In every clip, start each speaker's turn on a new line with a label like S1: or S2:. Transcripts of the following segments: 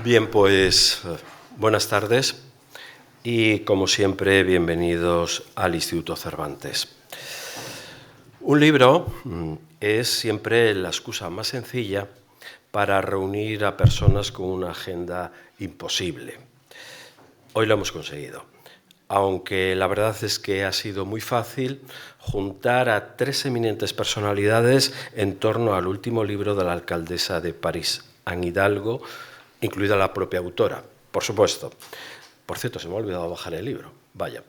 S1: Bien, pues buenas tardes y, como siempre, bienvenidos al Instituto Cervantes. Un libro es siempre la excusa más sencilla para reunir a personas con una agenda imposible. Hoy lo hemos conseguido, aunque la verdad es que ha sido muy fácil juntar a tres eminentes personalidades en torno al último libro de la alcaldesa de París, Anne Hidalgo, incluida la propia autora, por supuesto. Por cierto, se me ha olvidado bajar el libro, vaya.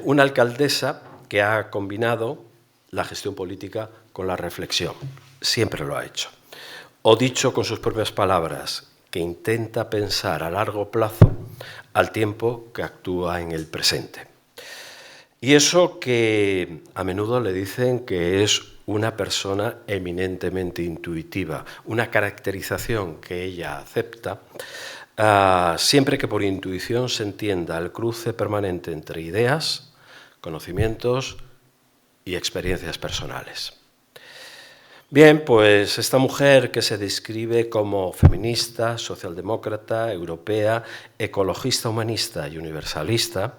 S1: Una alcaldesa que ha combinado la gestión política con la reflexión. Siempre lo ha hecho. O dicho con sus propias palabras, que intenta pensar a largo plazo al tiempo que actúa en el presente. Y eso que a menudo le dicen que es una persona eminentemente intuitiva, una caracterización que ella acepta, siempre que por intuición se entienda el cruce permanente entre ideas, conocimientos y experiencias personales. Bien, pues esta mujer que se describe como feminista, socialdemócrata, europea, ecologista, humanista y universalista,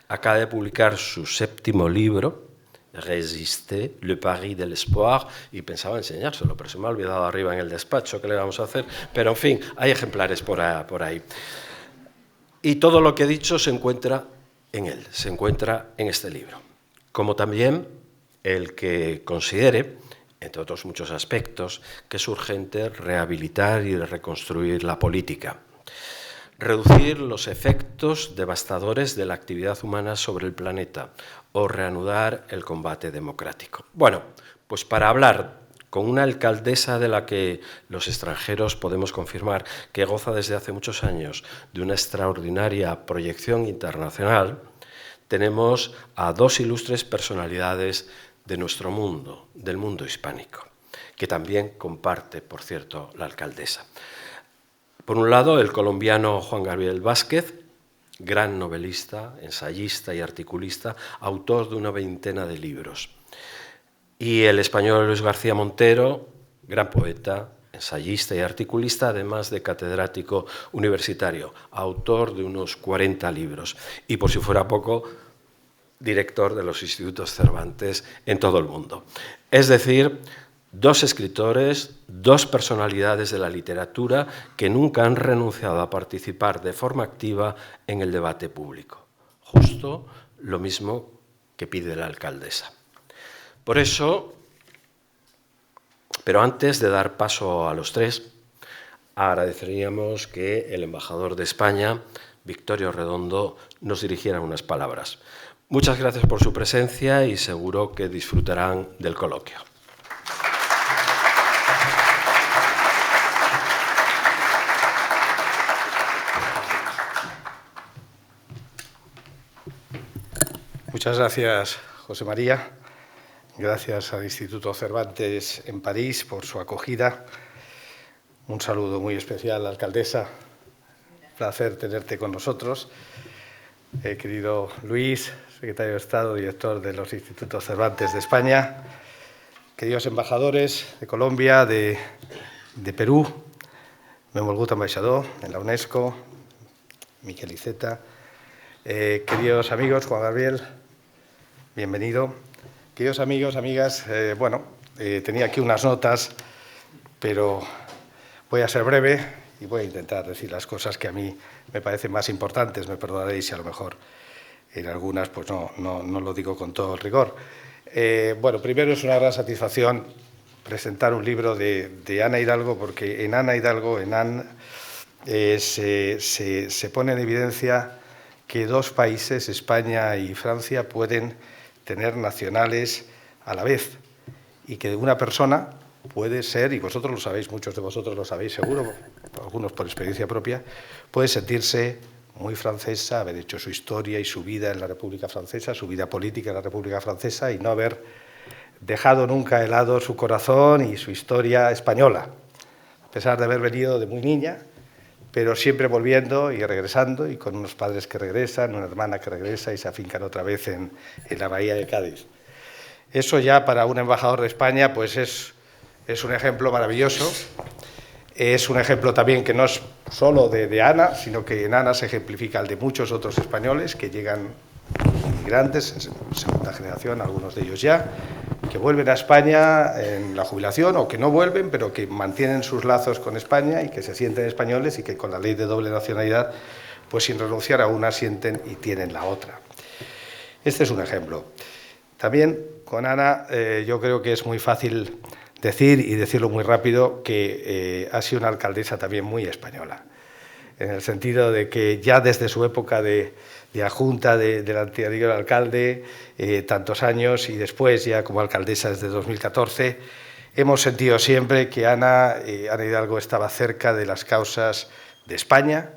S1: acaba de publicar su séptimo libro, Résister, Le Paris de l'Espoir, y pensaba enseñárselo, pero se me ha olvidado arriba en el despacho, ¿qué le vamos a hacer? Pero, en fin, hay ejemplares por ahí. Y todo lo que he dicho se encuentra en él, se encuentra en este libro. Como también el que considere, entre otros muchos aspectos, que es urgente rehabilitar y reconstruir la política, reducir los efectos devastadores de la actividad humana sobre el planeta o reanudar el combate democrático. Bueno, pues para hablar con una alcaldesa de la que los extranjeros podemos confirmar que goza desde hace muchos años de una extraordinaria proyección internacional, tenemos a dos ilustres personalidades de nuestro mundo, del mundo hispánico, que también comparte, por cierto, la alcaldesa. Por un lado, el colombiano Juan Gabriel Vázquez, gran novelista, ensayista y articulista, autor de una veintena de libros. Y el español Luis García Montero, gran poeta, ensayista y articulista, además de catedrático universitario, autor de unos 40 libros. Y, por si fuera poco, director de los institutos Cervantes en todo el mundo. Es decir, dos escritores, dos personalidades de la literatura que nunca han renunciado a participar de forma activa en el debate público. Justo lo mismo que pide la alcaldesa. Por eso, pero antes de dar paso a los tres, agradeceríamos que el embajador de España, Victorio Redondo, nos dirigiera unas palabras. Muchas gracias por su presencia y seguro que disfrutarán del coloquio.
S2: Muchas gracias, José María. Gracias al Instituto Cervantes en París por su acogida. Un saludo muy especial, alcaldesa. Placer tenerte con nosotros. Querido Luis, secretario de Estado, director de los Institutos Cervantes de España. Queridos embajadores de Colombia, de Perú, benvolgut ambaixador en la UNESCO, Miquel Iceta. Queridos amigos, Juan Gabriel, bienvenido. Queridos amigos, amigas, tenía aquí unas notas, pero voy a ser breve y voy a intentar decir las cosas que a mí me parecen más importantes. Me perdonaréis si a lo mejor en algunas pues no lo digo con todo el rigor. Primero es una gran satisfacción presentar un libro de Anne Hidalgo, porque en Anne Hidalgo, se pone en evidencia que dos países, España y Francia, pueden tener nacionales a la vez y que una persona puede ser, y vosotros lo sabéis, muchos de vosotros lo sabéis seguro, algunos por experiencia propia, puede sentirse muy francesa, haber hecho su historia y su vida en la República Francesa, su vida política en la República Francesa y no haber dejado nunca de lado su corazón y su historia española, a pesar de haber venido de muy niña, pero siempre volviendo y regresando, y con unos padres que regresan, una hermana que regresa y se afincan otra vez en la bahía de Cádiz. Eso ya para un embajador de España pues es un ejemplo maravilloso. Es un ejemplo también que nos solo de Ana, sino que en Ana se ejemplifica el de muchos otros españoles que llegan inmigrantes, en segunda generación, algunos de ellos ya, que vuelven a España en la jubilación o que no vuelven, pero que mantienen sus lazos con España y que se sienten españoles y que con la ley de doble nacionalidad, pues sin renunciar a una, sienten y tienen la otra. Este es un ejemplo. También con Ana yo creo que es muy fácil decir, y decirlo muy rápido, que ha sido una alcaldesa también muy española, en el sentido de que ya desde su época de adjunta del anterior alcalde, tantos años, y después ya como alcaldesa desde 2014, hemos sentido siempre que Ana Hidalgo estaba cerca de las causas de España,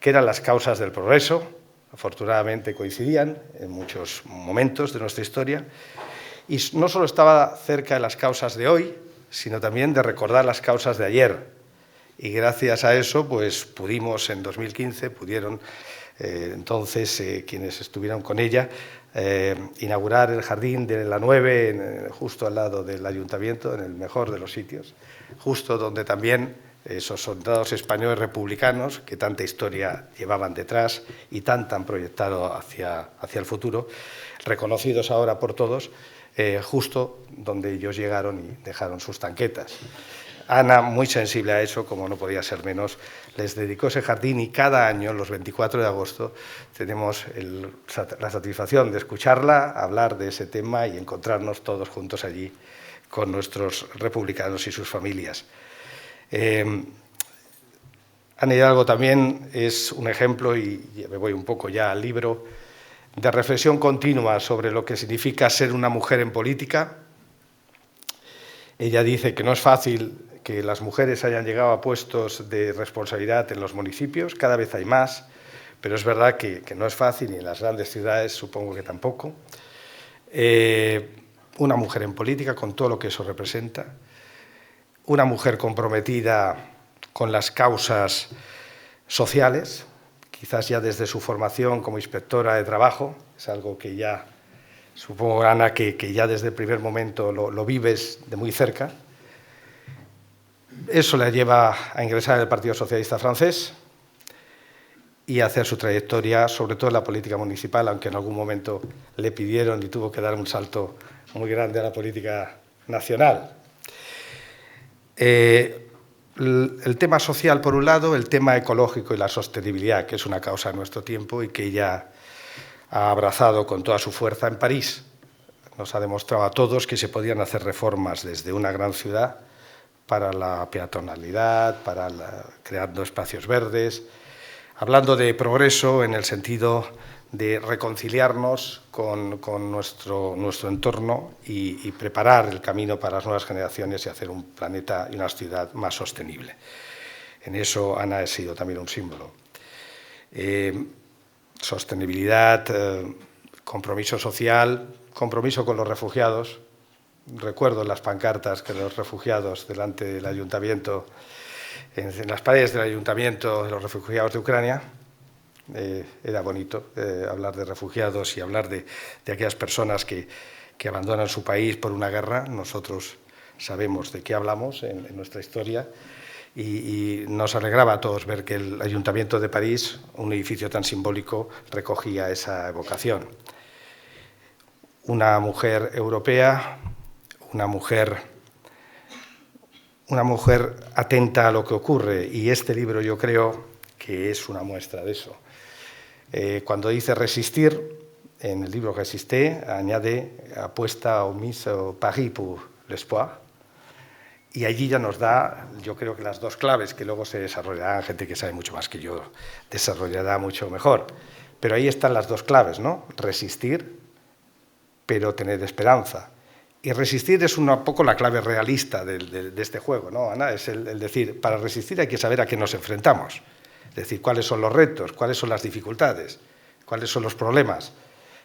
S2: que eran las causas del progreso. Afortunadamente coincidían en muchos momentos de nuestra historia, y no solo estaba cerca de las causas de hoy, sino también de recordar las causas de ayer. Y gracias a eso, pues pudimos en 2015, pudieron entonces quienes estuvieron con ella, inaugurar el jardín de la 9, justo al lado del ayuntamiento, en el mejor de los sitios, justo donde también esos soldados españoles republicanos que tanta historia llevaban detrás y tan proyectado hacia el futuro, reconocidos ahora por todos, justo donde ellos llegaron y dejaron sus tanquetas. Ana, muy sensible a eso, como no podía ser menos, les dedicó ese jardín y cada año, los 24 de agosto, tenemos la satisfacción de escucharla, hablar de ese tema y encontrarnos todos juntos allí con nuestros republicanos y sus familias. Ana Hidalgo también es un ejemplo, y me voy un poco ya al libro, de reflexión continua sobre lo que significa ser una mujer en política. Ella dice que no es fácil que las mujeres hayan llegado a puestos de responsabilidad en los municipios, cada vez hay más, pero es verdad que no es fácil, y en las grandes ciudades supongo que tampoco. Una mujer en política con todo lo que eso representa, una mujer comprometida con las causas sociales, quizás ya desde su formación como inspectora de trabajo, es algo que ya, supongo, Ana, que ya desde el primer momento lo vives de muy cerca. Eso la lleva a ingresar en el Partido Socialista francés y a hacer su trayectoria, sobre todo en la política municipal, aunque en algún momento le pidieron y tuvo que dar un salto muy grande a la política nacional. El tema social, por un lado, el tema ecológico y la sostenibilidad, que es una causa de nuestro tiempo y que ella ha abrazado con toda su fuerza en París. Nos ha demostrado a todos que se podían hacer reformas desde una gran ciudad para la peatonalidad, creando espacios verdes, hablando de progreso en el sentido de reconciliarnos con nuestro entorno y preparar el camino para las nuevas generaciones y hacer un planeta y una ciudad más sostenible. En eso Ana ha sido también un símbolo. Sostenibilidad, compromiso social, compromiso con los refugiados. Recuerdo las pancartas que los refugiados delante del ayuntamiento, en las paredes del ayuntamiento de los refugiados de Ucrania. Era bonito hablar de refugiados y hablar de aquellas personas que abandonan su país por una guerra. Nosotros sabemos de qué hablamos en nuestra historia y nos alegraba a todos ver que el Ayuntamiento de París, un edificio tan simbólico, recogía esa evocación. Una mujer europea, una mujer atenta a lo que ocurre, y este libro yo creo que es una muestra de eso. Cuando dice resistir, en el libro Resisté, añade apuesta au mise au Paris pour l'espoir, y allí ya nos da, yo creo que las dos claves que luego se desarrollarán, gente que sabe mucho más que yo desarrollará mucho mejor, pero ahí están las dos claves, ¿no? Resistir, pero tener esperanza. Y resistir es un poco la clave realista de este juego, ¿no, Ana? Es el decir, para resistir hay que saber a qué nos enfrentamos. Es decir, cuáles son los retos, cuáles son las dificultades, cuáles son los problemas,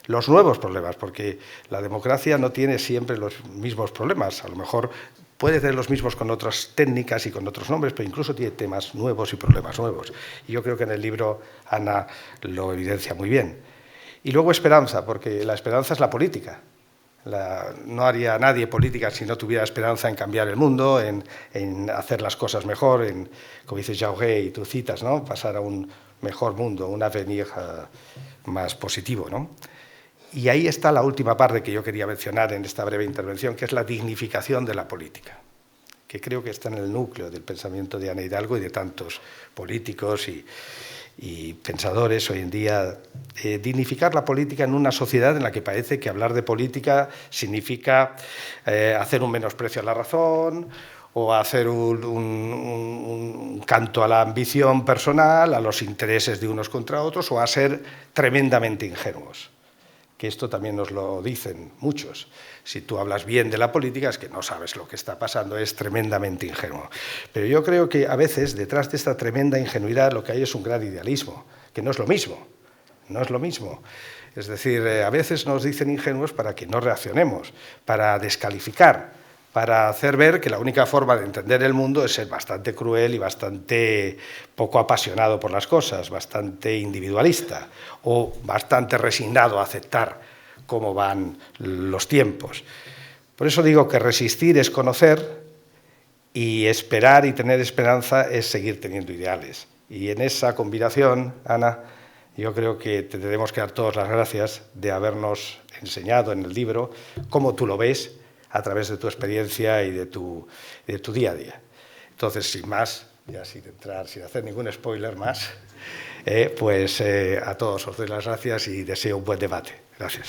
S2: los nuevos problemas, porque la democracia no tiene siempre los mismos problemas. A lo mejor puede tener los mismos con otras técnicas y con otros nombres, pero incluso tiene temas nuevos y problemas nuevos. Y yo creo que en el libro Ana lo evidencia muy bien. Y luego esperanza, porque la esperanza es la política. No haría nadie política si no tuviera esperanza en cambiar el mundo, en hacer las cosas mejor, como dice Jaurès y tú citas, ¿no? Pasar a un mejor mundo, un avenir más positivo, ¿no? Y ahí está la última parte que yo quería mencionar en esta breve intervención, que es la dignificación de la política, que creo que está en el núcleo del pensamiento de Ana Hidalgo y de tantos políticos y pensadores hoy en día. Dignificar la política en una sociedad en la que parece que hablar de política significa hacer un menosprecio a la razón o hacer un canto a la ambición personal, a los intereses de unos contra otros, o a ser tremendamente ingenuos. Que esto también nos lo dicen muchos. Si tú hablas bien de la política es que no sabes lo que está pasando, es tremendamente ingenuo. Pero yo creo que a veces detrás de esta tremenda ingenuidad lo que hay es un gran idealismo, que no es lo mismo, no es lo mismo. Es decir, a veces nos dicen ingenuos para que no reaccionemos, para descalificar, para hacer ver que la única forma de entender el mundo es ser bastante cruel y bastante poco apasionado por las cosas, bastante individualista o bastante resignado a aceptar cómo van los tiempos. Por eso digo que resistir es conocer y esperar y tener esperanza es seguir teniendo ideales. Y en esa combinación, Ana, yo creo que te tenemos que dar todas las gracias de habernos enseñado en el libro cómo tú lo ves a través de tu experiencia y de tu día a día. Entonces, sin más, ya sin hacer ningún spoiler más, a todos os doy las gracias y deseo un buen debate. Gracias.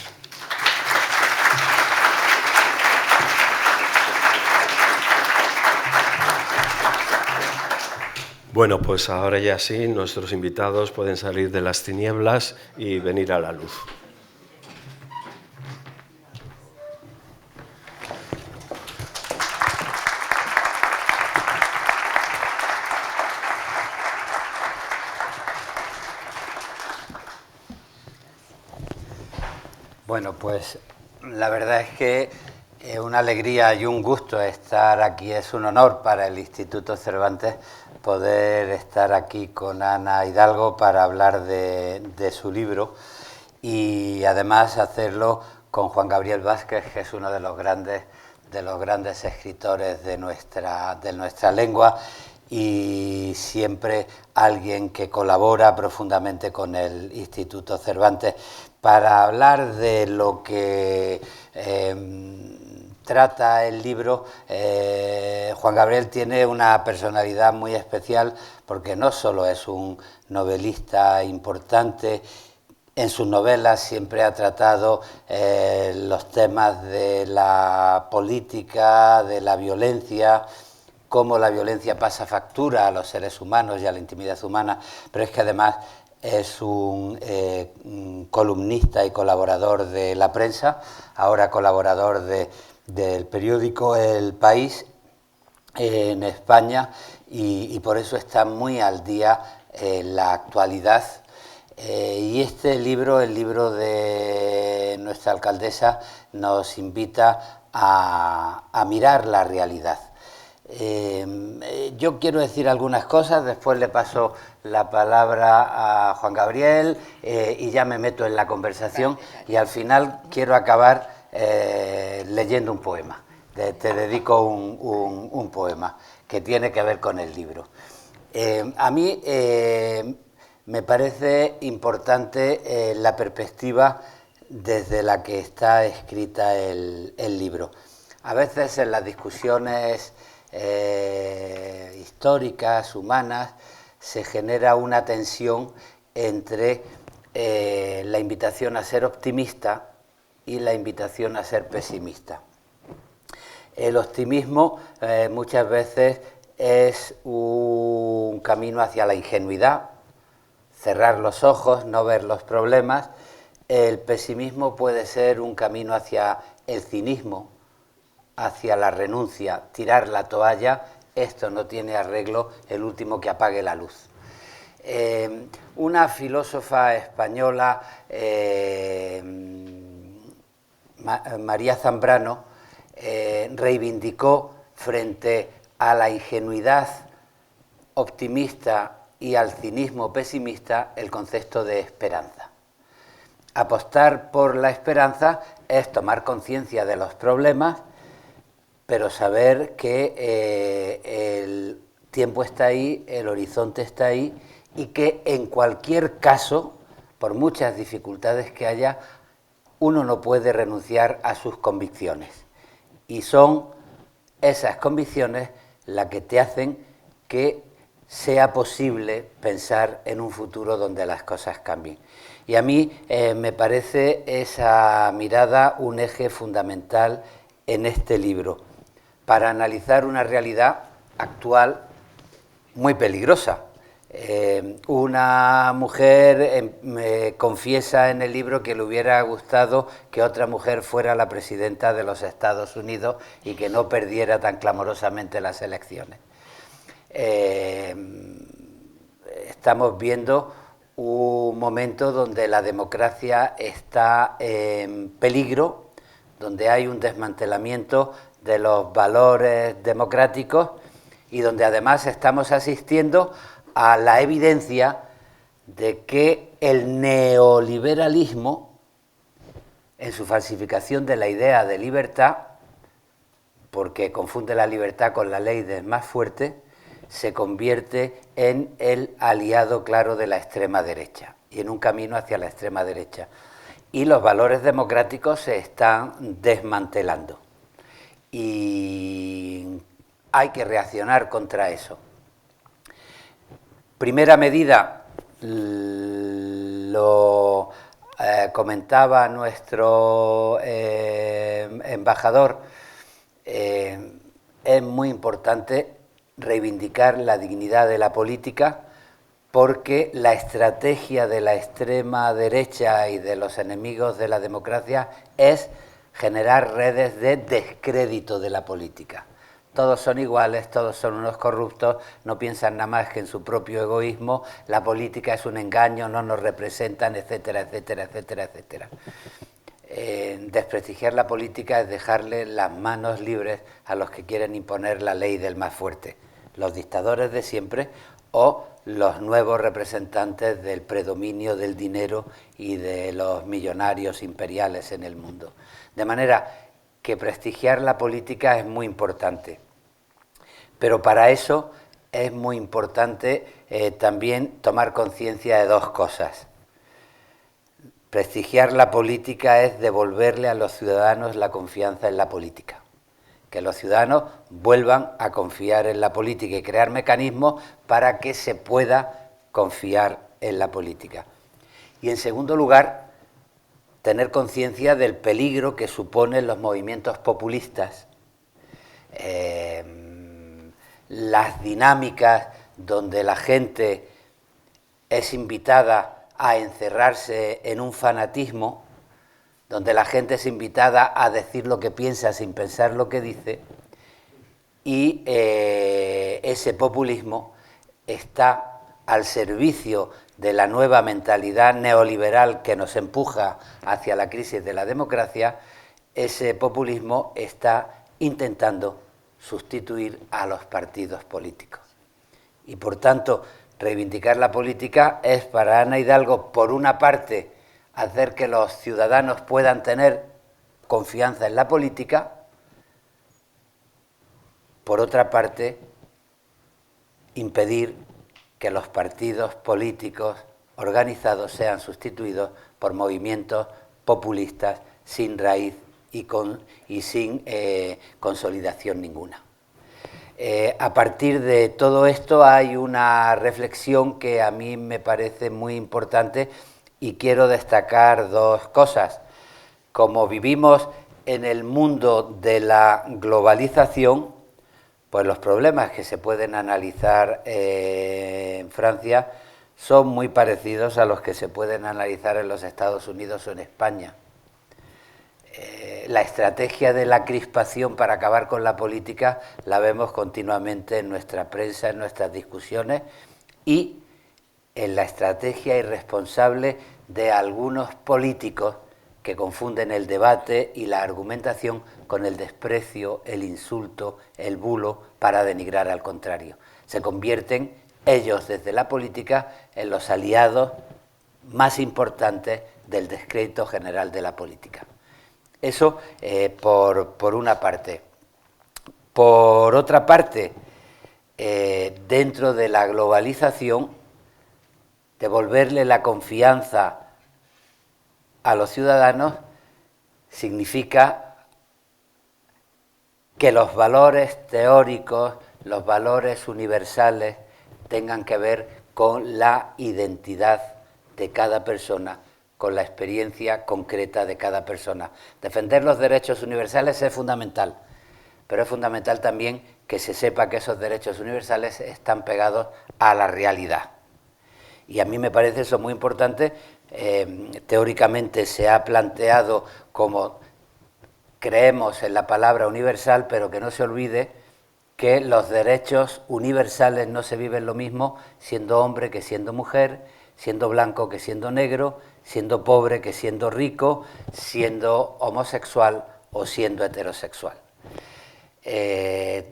S1: Bueno, pues ahora ya sí, nuestros invitados pueden salir de las tinieblas y venir a la luz.
S3: Bueno, pues la verdad es que es una alegría y un gusto estar aquí. Es un honor para el Instituto Cervantes poder estar aquí con Ana Hidalgo para hablar de su libro y además hacerlo con Juan Gabriel Vázquez, que es uno de los grandes escritores de nuestra lengua y siempre alguien que colabora profundamente con el Instituto Cervantes para hablar de lo que trata el libro. Juan Gabriel tiene una personalidad muy especial porque no solo es un novelista importante, en sus novelas siempre ha tratado los temas de la política, de la violencia, cómo la violencia pasa factura a los seres humanos y a la intimidad humana, pero es que además es un columnista y colaborador de la prensa, ahora colaborador del periódico El País en España y por eso está muy al día en la actualidad. Y este libro, el libro de nuestra alcaldesa, nos invita a mirar la realidad. Yo quiero decir algunas cosas, después le paso la palabra a Juan Gabriel y ya me meto en la conversación y al final quiero acabar leyendo un poema. Te dedico un poema que tiene que ver con el libro. A mí me parece importante la perspectiva desde la que está escrita el libro. A veces en las discusiones históricas, humanas, se genera una tensión entre la invitación a ser optimista y la invitación a ser pesimista. El optimismo muchas veces es un camino hacia la ingenuidad, cerrar los ojos, no ver los problemas. El pesimismo puede ser un camino hacia el cinismo, hacia la renuncia, tirar la toalla, esto no tiene arreglo, el último que apague la luz. Una filósofa española, María Zambrano, reivindicó frente a la ingenuidad optimista y al cinismo pesimista el concepto de esperanza. Apostar por la esperanza es tomar conciencia de los problemas, pero saber que el tiempo está ahí, el horizonte está ahí, y que en cualquier caso, por muchas dificultades que haya, uno no puede renunciar a sus convicciones. Y son esas convicciones las que te hacen que sea posible pensar en un futuro donde las cosas cambien. Y a mí me parece esa mirada un eje fundamental en este libro, para analizar una realidad actual muy peligrosa. Una mujer me confiesa en el libro que le hubiera gustado que otra mujer fuera la presidenta de los Estados Unidos y que no perdiera tan clamorosamente las elecciones. Estamos viendo un momento donde la democracia está en peligro, donde hay un desmantelamiento de los valores democráticos y donde además estamos asistiendo a la evidencia de que el neoliberalismo, en su falsificación de la idea de libertad, porque confunde la libertad con la ley del más fuerte, se convierte en el aliado claro de la extrema derecha y en un camino hacia la extrema derecha. Y los valores democráticos se están desmantelando. Y hay que reaccionar contra eso. Primera medida, lo comentaba nuestro embajador, es muy importante reivindicar la dignidad de la política, porque la estrategia de la extrema derecha y de los enemigos de la democracia es generar redes de descrédito de la política. Todos son iguales, todos son unos corruptos, no piensan nada más que en su propio egoísmo, la política es un engaño, no nos representan, etcétera, etcétera, etcétera, etcétera. Desprestigiar la política es dejarle las manos libres a los que quieren imponer la ley del más fuerte, los dictadores de siempre o los nuevos representantes del predominio del dinero y de los millonarios imperiales en el mundo. De manera que prestigiar la política es muy importante, pero para eso es muy importante también tomar conciencia de dos cosas. Prestigiar la política es devolverle a los ciudadanos la confianza en la política, que los ciudadanos vuelvan a confiar en la política y crear mecanismos para que se pueda confiar en la política. Y en segundo lugar, tener conciencia del peligro que suponen los movimientos populistas, las dinámicas donde la gente es invitada a encerrarse en un fanatismo, donde la gente es invitada a decir lo que piensa sin pensar lo que dice, y ese populismo está al servicio de la nueva mentalidad neoliberal que nos empuja hacia la crisis de la democracia. Ese populismo está intentando sustituir a los partidos políticos. Y por tanto, reivindicar la política es para Ana Hidalgo, por una parte, hacer que los ciudadanos puedan tener confianza en la política, por otra parte, impedir que los partidos políticos organizados sean sustituidos por movimientos populistas sin raíz y sin consolidación ninguna. A partir de todo esto hay una reflexión que a mí me parece muy importante y quiero destacar dos cosas. Como vivimos en el mundo de la globalización, pues los problemas que se pueden analizar en Francia son muy parecidos a los que se pueden analizar en los Estados Unidos o en España. La estrategia de la crispación para acabar con la política la vemos continuamente en nuestra prensa, en nuestras discusiones y en la estrategia irresponsable de algunos políticos que confunden el debate y la argumentación con el desprecio, el insulto, el bulo para denigrar al contrario. Se convierten ellos desde la política en los aliados más importantes del descrédito general de la política. Eso por una parte. Por otra parte, dentro de la globalización, devolverle la confianza a los ciudadanos significa que los valores teóricos, los valores universales, tengan que ver con la identidad de cada persona, con la experiencia concreta de cada persona. Defender los derechos universales es fundamental, pero es fundamental también que se sepa que esos derechos universales están pegados a la realidad. Y a mí me parece eso muy importante. Teóricamente se ha planteado como creemos en la palabra universal, pero que no se olvide que los derechos universales no se viven lo mismo siendo hombre que siendo mujer, siendo blanco que siendo negro, siendo pobre que siendo rico, siendo homosexual o siendo heterosexual. En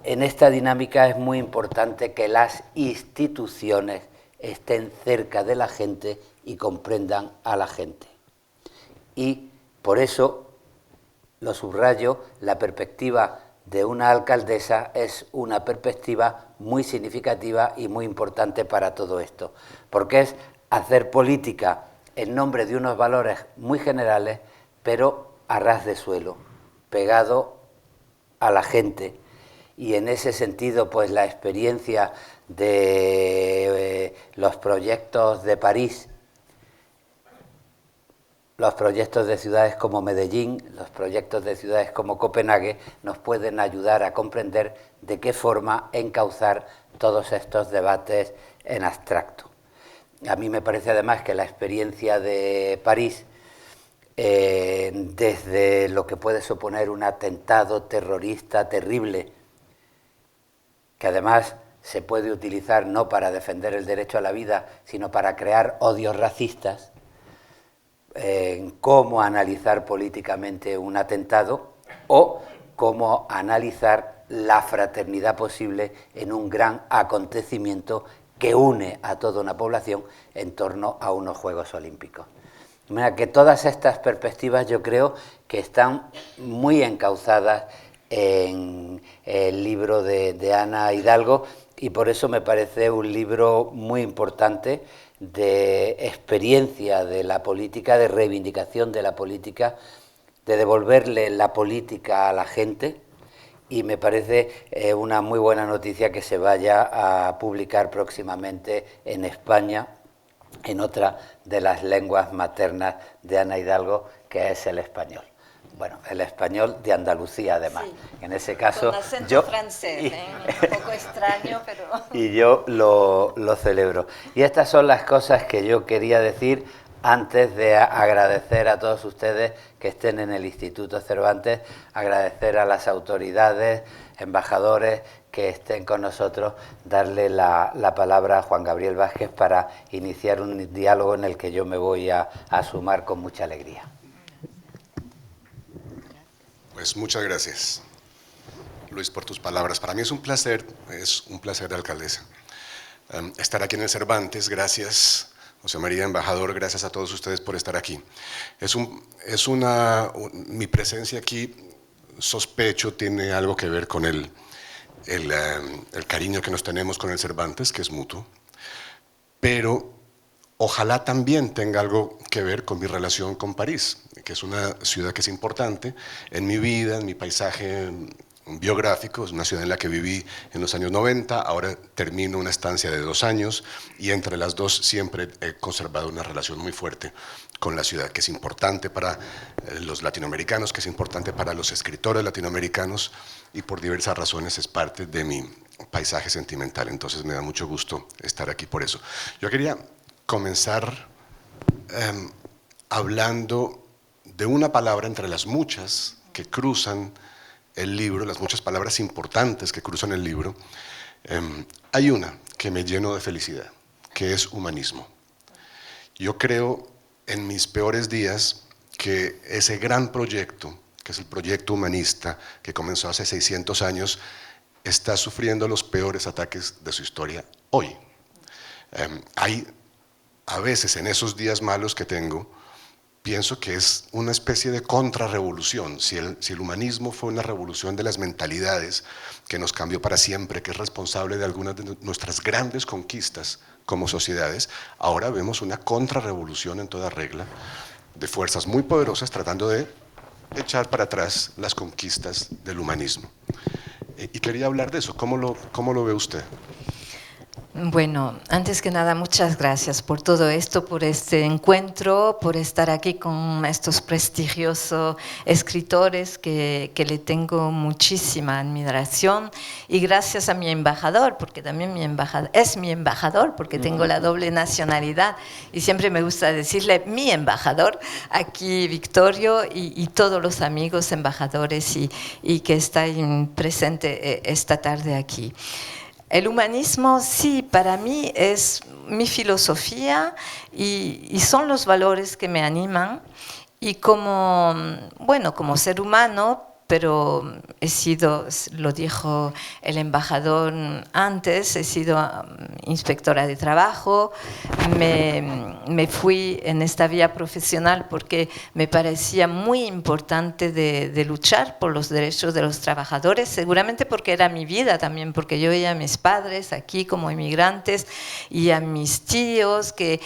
S3: esta dinámica es muy importante que las instituciones estén cerca de la gente y comprendan a la gente. Y por eso, lo subrayo, la perspectiva de una alcaldesa es una perspectiva muy significativa y muy importante para todo esto, porque es hacer política en nombre de unos valores muy generales, pero a ras de suelo, pegado a la gente. Y en ese sentido, pues la experiencia de los proyectos de París, los proyectos de ciudades como Medellín, los proyectos de ciudades como Copenhague, nos pueden ayudar a comprender de qué forma encauzar todos estos debates en abstracto. A mí me parece además que la experiencia de París, desde lo que puede suponer un atentado terrorista terrible, que además se puede utilizar no para defender el derecho a la vida, sino para crear odios racistas, en cómo analizar políticamente un atentado o cómo analizar la fraternidad posible en un gran acontecimiento que une a toda una población en torno a unos Juegos Olímpicos. De manera que todas estas perspectivas yo creo que están muy encauzadas en el libro de Ana Hidalgo, y por eso me parece un libro muy importante de experiencia de la política, de reivindicación de la política, de devolverle la política a la gente, y me parece una muy buena noticia que se vaya a publicar próximamente en España, en otra de las lenguas maternas de Ana Hidalgo, que es el español. Bueno, el español de Andalucía, además. Sí, en ese caso,
S4: con acento francés, un poco extraño, pero...
S3: Y yo lo celebro. Y estas son las cosas que yo quería decir antes de agradecer a todos ustedes que estén en el Instituto Cervantes, agradecer a las autoridades, embajadores que estén con nosotros, darle la palabra a Juan Gabriel Vázquez para iniciar un diálogo en el que yo me voy a sumar con mucha alegría.
S5: Pues muchas gracias, Luis, por tus palabras. Para mí es un placer de alcaldesa. Estar aquí en el Cervantes, gracias, José María, embajador, gracias a todos ustedes por estar aquí. Mi presencia aquí, sospecho, tiene algo que ver con el cariño que nos tenemos con el Cervantes, que es mutuo, pero ojalá también tenga algo que ver con mi relación con París, que es una ciudad que es importante en mi vida, en mi paisaje biográfico. Es una ciudad en la que viví en los años 90, ahora termino una estancia de 2 años, y entre las dos siempre he conservado una relación muy fuerte con la ciudad, que es importante para los latinoamericanos, que es importante para los escritores latinoamericanos, y por diversas razones es parte de mi paisaje sentimental. Entonces me da mucho gusto estar aquí por eso. Yo quería comenzar hablando de una palabra entre las muchas que cruzan el libro, las muchas palabras importantes que cruzan el libro. Hay una que me llenó de felicidad, que es humanismo. Yo creo en mis peores días que ese gran proyecto, que es el proyecto humanista, que comenzó hace 600 años, está sufriendo los peores ataques de su historia hoy. Hay a veces en esos días malos que tengo, pienso que es una especie de contrarrevolución. Si el humanismo fue una revolución de las mentalidades que nos cambió para siempre, que es responsable de algunas de nuestras grandes conquistas como sociedades, ahora vemos una contrarrevolución en toda regla de fuerzas muy poderosas tratando de echar para atrás las conquistas del humanismo. Y quería hablar de eso. ¿Cómo lo ve usted?
S4: Bueno, antes que nada, muchas gracias por todo esto, por este encuentro, por estar aquí con estos prestigiosos escritores que le tengo muchísima admiración, y gracias a mi embajador, porque también es mi embajador, porque tengo la doble nacionalidad y siempre me gusta decirle mi embajador, aquí Victorio, y todos los amigos embajadores y que están presentes esta tarde aquí. El humanismo, sí, para mí es mi filosofía y son los valores que me animan. Y como ser humano, pero he sido, lo dijo el embajador antes, he sido inspectora de trabajo, me fui en esta vía profesional porque me parecía muy importante de luchar por los derechos de los trabajadores, seguramente porque era mi vida también, porque yo veía a mis padres aquí como inmigrantes y a mis tíos, que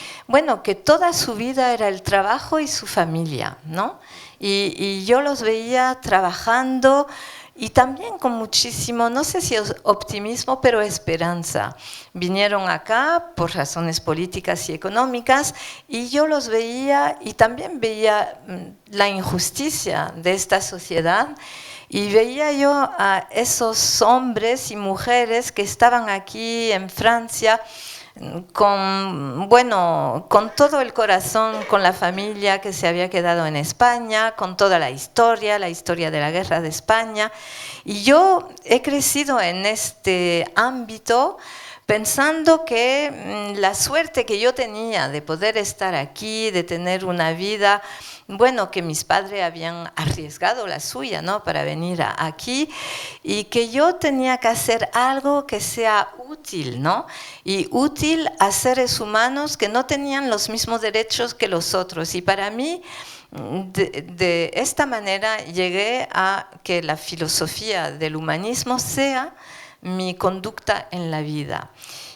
S4: toda su vida era el trabajo y su familia, ¿no? Y yo los veía trabajando y también con muchísimo, no sé si optimismo, pero esperanza. Vinieron acá por razones políticas y económicas y yo los veía y también veía la injusticia de esta sociedad. Y veía yo a esos hombres y mujeres que estaban aquí en Francia con todo el corazón, con la familia que se había quedado en España, con toda la historia de la guerra de España. Y yo he crecido en este ámbito pensando que la suerte que yo tenía de poder estar aquí, de tener una vida, que mis padres habían arriesgado la suya, ¿no?, para venir aquí, y que yo tenía que hacer algo que sea útil, ¿no? Y útil a seres humanos que no tenían los mismos derechos que los otros. Y para mí, de esta manera, llegué a que la filosofía del humanismo sea mi conducta en la vida.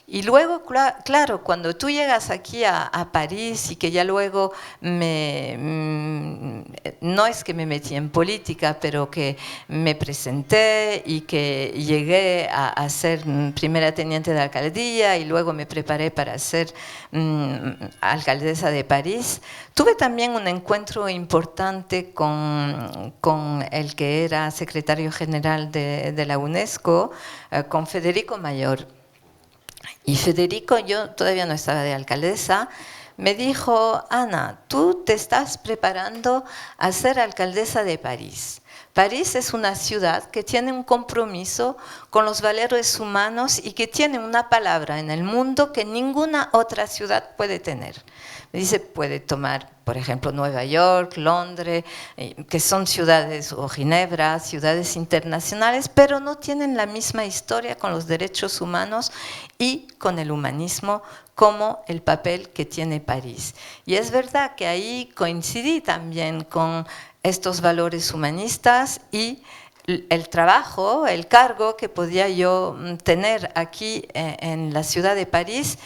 S4: Y luego, claro, cuando tú llegas aquí a París y que ya luego no es que me metí en política, pero que me presenté y que llegué a ser primera teniente de alcaldía y luego me preparé para ser alcaldesa de París, tuve también un encuentro importante con el que era secretario general de la UNESCO, con Federico Mayor. Y Federico, yo todavía no estaba de alcaldesa, me dijo: Ana, tú te estás preparando a ser alcaldesa de París. París es una ciudad que tiene un compromiso con los valores humanos y que tiene una palabra en el mundo que ninguna otra ciudad puede tener. Me dice, puede tomar, por ejemplo, Nueva York, Londres, que son ciudades, o Ginebra, ciudades internacionales, pero no tienen la misma historia con los derechos humanos y con el humanismo como el papel que tiene París. Y es verdad que ahí coincidí también con estos valores humanistas y el trabajo, el cargo que podía yo tener aquí en la ciudad de París.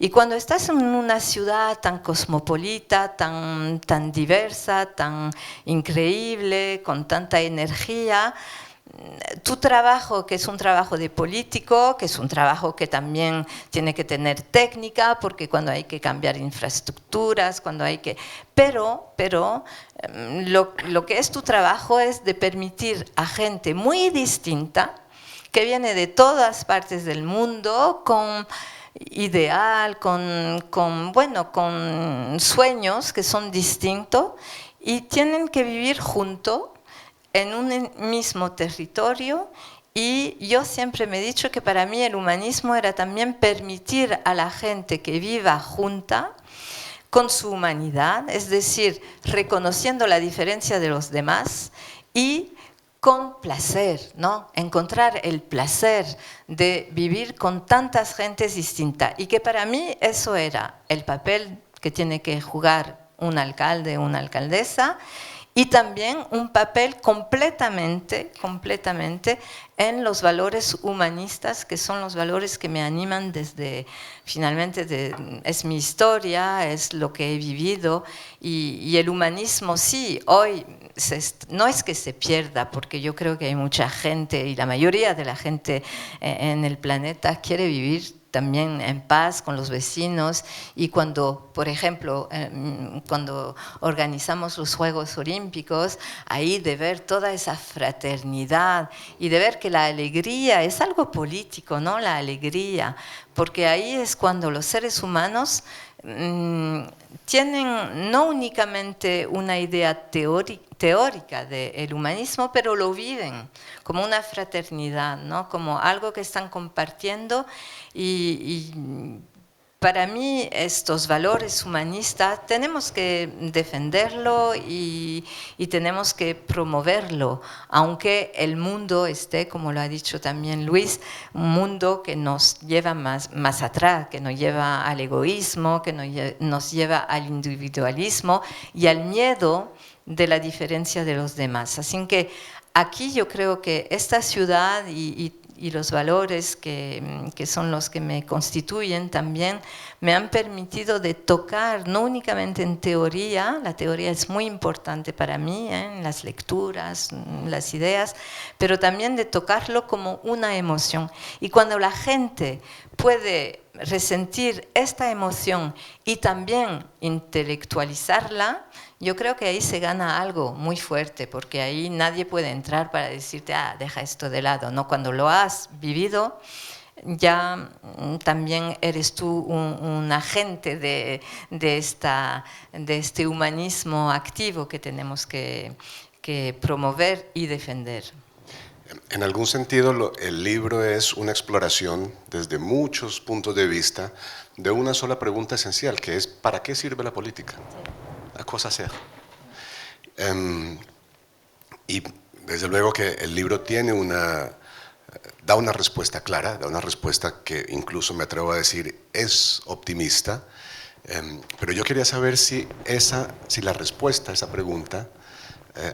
S4: Y cuando estás en una ciudad tan cosmopolita, tan diversa, tan increíble, con tanta energía, tu trabajo, que es un trabajo de político, que es un trabajo que también tiene que tener técnica, porque cuando hay que cambiar infraestructuras, cuando hay que... Pero lo que es tu trabajo es de permitir a gente muy distinta, que viene de todas partes del mundo, con ideal, con sueños que son distintos y tienen que vivir juntos en un mismo territorio. Y yo siempre me he dicho que para mí el humanismo era también permitir a la gente que viva junta con su humanidad, es decir, reconociendo la diferencia de los demás y con placer, ¿no? Encontrar el placer de vivir con tantas gentes distintas. Y que para mí eso era el papel que tiene que jugar un alcalde, una alcaldesa, y también un papel completamente en los valores humanistas, que son los valores que me animan desde, finalmente, es mi historia, es lo que he vivido, y el humanismo sí, hoy no es que se pierda, porque yo creo que hay mucha gente, y la mayoría de la gente en el planeta quiere vivir también en paz con los vecinos, y cuando, por ejemplo, cuando organizamos los Juegos Olímpicos, ahí de ver toda esa fraternidad y de ver que la alegría es algo político, ¿no? La alegría, porque ahí es cuando los seres humanos tienen no únicamente una idea teórica del humanismo, pero lo viven como una fraternidad, ¿no? Como algo que están compartiendo, y para mí estos valores humanistas tenemos que defenderlo y tenemos que promoverlo, aunque el mundo esté, como lo ha dicho también Luis, un mundo que nos lleva más atrás, que nos lleva al egoísmo, que nos lleva al individualismo y al miedo de la diferencia de los demás. Así que aquí yo creo que esta ciudad y los valores que son los que me constituyen también me han permitido de tocar, no únicamente en teoría, la teoría es muy importante para mí, en las lecturas, las ideas, pero también de tocarlo como una emoción. Y cuando la gente puede resentir esta emoción y también intelectualizarla, yo creo que ahí se gana algo muy fuerte, porque ahí nadie puede entrar para decirte, deja esto de lado, ¿no? Cuando lo has vivido, ya también eres tú un agente de este humanismo activo que tenemos que promover y defender.
S5: En algún sentido, el libro es una exploración desde muchos puntos de vista de una sola pregunta esencial, que es ¿para qué sirve la política? ¿A cosa sea? Y desde luego que el libro da una respuesta clara, da una respuesta que incluso me atrevo a decir es optimista, pero yo quería saber si la respuesta a esa pregunta,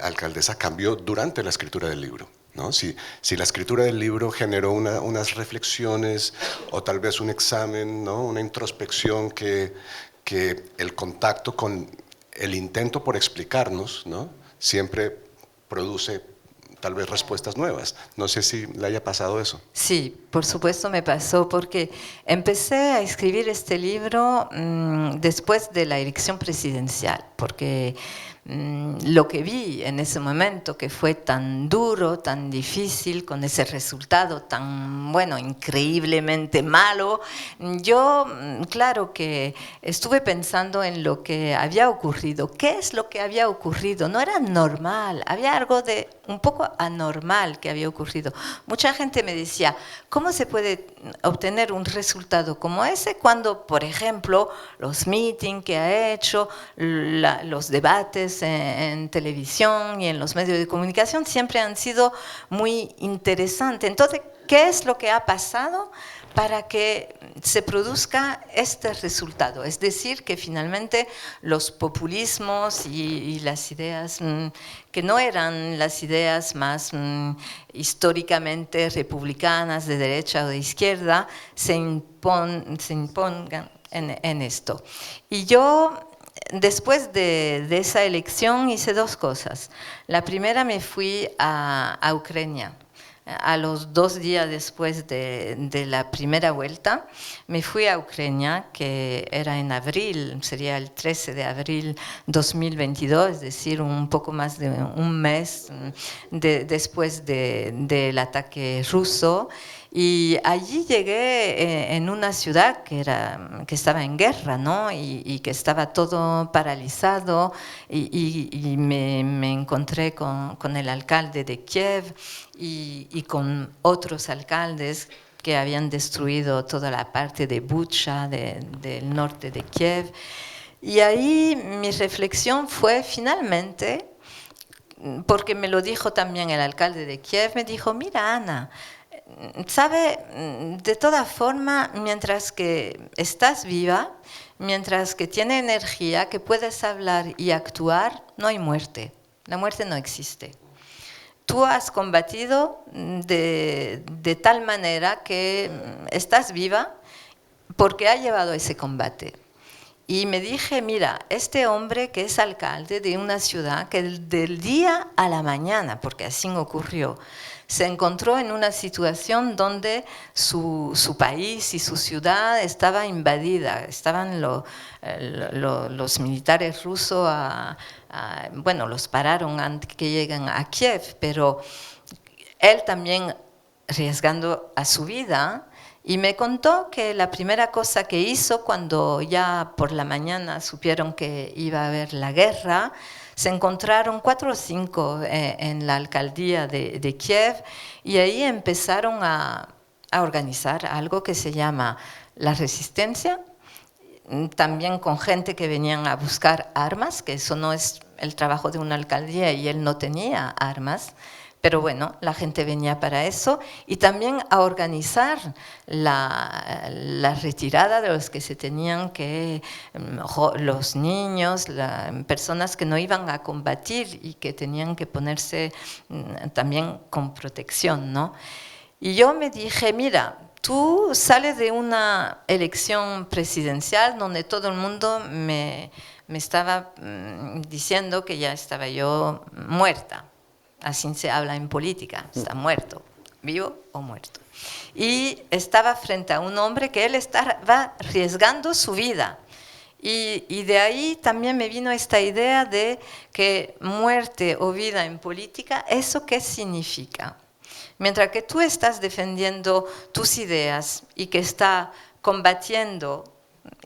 S5: alcaldesa, cambió durante la escritura del libro, ¿no? Si la escritura del libro generó unas reflexiones o tal vez un examen, ¿no? Una introspección que el contacto con el intento por explicarnos, ¿no? Siempre produce tal vez respuestas nuevas. No sé si le haya pasado eso.
S4: Sí, por supuesto me pasó, porque empecé a escribir este libro después de la elección presidencial, porque lo que vi en ese momento, que fue tan duro, tan difícil, con ese resultado tan, bueno, increíblemente malo, yo, claro que estuve pensando en lo que había ocurrido. ¿Qué es lo que había ocurrido? No era normal, había algo de un poco anormal que había ocurrido. Mucha gente me decía, ¿cómo se puede obtener un resultado como ese cuando, por ejemplo, los meetings que ha hecho, los debates en televisión y en los medios de comunicación siempre han sido muy interesantes? Entonces, ¿qué es lo que ha pasado para que se produzca este resultado? Es decir, que finalmente los populismos y las ideas que no eran las ideas más históricamente republicanas de derecha o de izquierda se impongan en esto. Y yo, después de esa elección, hice dos cosas. La primera, me fui a Ucrania. A los 2 días después de la primera vuelta, me fui a Ucrania, que era en abril, sería el 13 de abril 2022, es decir, un poco más de un mes después del ataque ruso. Y allí llegué en una ciudad que estaba en guerra, ¿no? Y que estaba todo paralizado, y me encontré con el alcalde de Kiev y con otros alcaldes que habían destruido toda la parte de Bucha, del norte de Kiev. Y ahí mi reflexión fue finalmente, porque me lo dijo también el alcalde de Kiev, me dijo, mira, Ana, sabe, de toda forma, mientras que estás viva, mientras que tiene energía, que puedes hablar y actuar, no hay muerte. La muerte no existe. Tú has combatido de tal manera que estás viva porque ha llevado ese combate. Y me dije, mira, este hombre que es alcalde de una ciudad que del día a la mañana, porque así ocurrió, se encontró en una situación donde su país y su ciudad estaba invadida. Estaban los militares rusos, bueno, los pararon antes que lleguen a Kiev, pero él también arriesgando a su vida. Y me contó que la primera cosa que hizo cuando ya por la mañana supieron que iba a haber la guerra, se encontraron 4 o 5 en la alcaldía de Kiev y ahí empezaron a organizar algo que se llama la resistencia, también con gente que venían a buscar armas, que eso no es el trabajo de una alcaldía y él no tenía armas. Pero bueno, la gente venía para eso y también a organizar la retirada de los que se tenían que, los niños, personas que no iban a combatir y que tenían que ponerse también con protección, ¿no? Y yo me dije, mira, tú sales de una elección presidencial donde todo el mundo me estaba diciendo que ya estaba yo muerta. Así se habla en política, está muerto, vivo o muerto. Y estaba frente a un hombre que él estaba arriesgando su vida. Y de ahí también me vino esta idea de que muerte o vida en política, ¿eso qué significa? Mientras que tú estás defendiendo tus ideas y que está combatiendo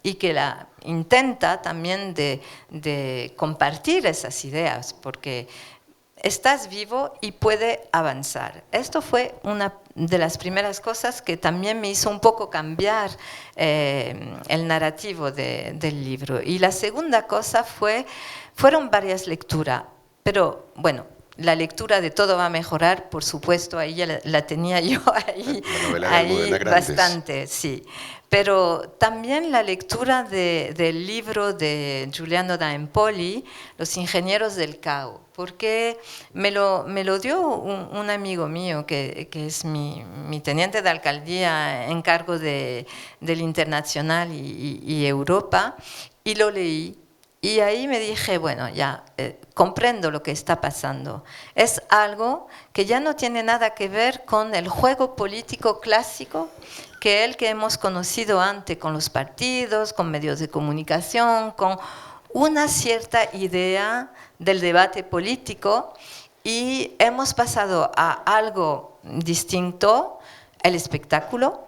S4: y que la intenta también de compartir esas ideas, porque estás vivo y puede avanzar. Esto fue una de las primeras cosas que también me hizo un poco cambiar el narrativo del libro. Y la segunda cosa fueron varias lecturas, pero bueno, la lectura de Todo va a mejorar, por supuesto, ahí ya la tenía yo ahí bastante, sí. Pero también la lectura del libro de Giuliano da Empoli, Los ingenieros del caos, porque me lo dio un amigo mío que es mi teniente de alcaldía en cargo del Internacional y Europa, y lo leí. Y ahí me dije, bueno, ya comprendo lo que está pasando. Es algo que ya no tiene nada que ver con el juego político clásico que hemos conocido antes con los partidos, con medios de comunicación, con una cierta idea del debate político, y hemos pasado a algo distinto, el espectáculo,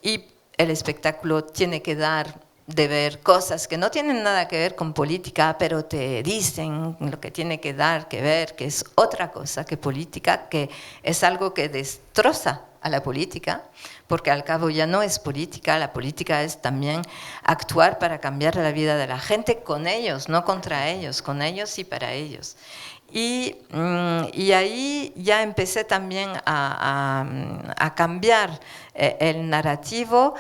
S4: y el espectáculo tiene que dar de ver cosas que no tienen nada que ver con política, pero te dicen lo que tiene que dar que ver, que es otra cosa que política, que es algo que destroza a la política, porque al cabo ya no es política, la política es también actuar para cambiar la vida de la gente con ellos, no contra ellos, con ellos y para ellos. Y ahí ya empecé también a cambiar el narrativo,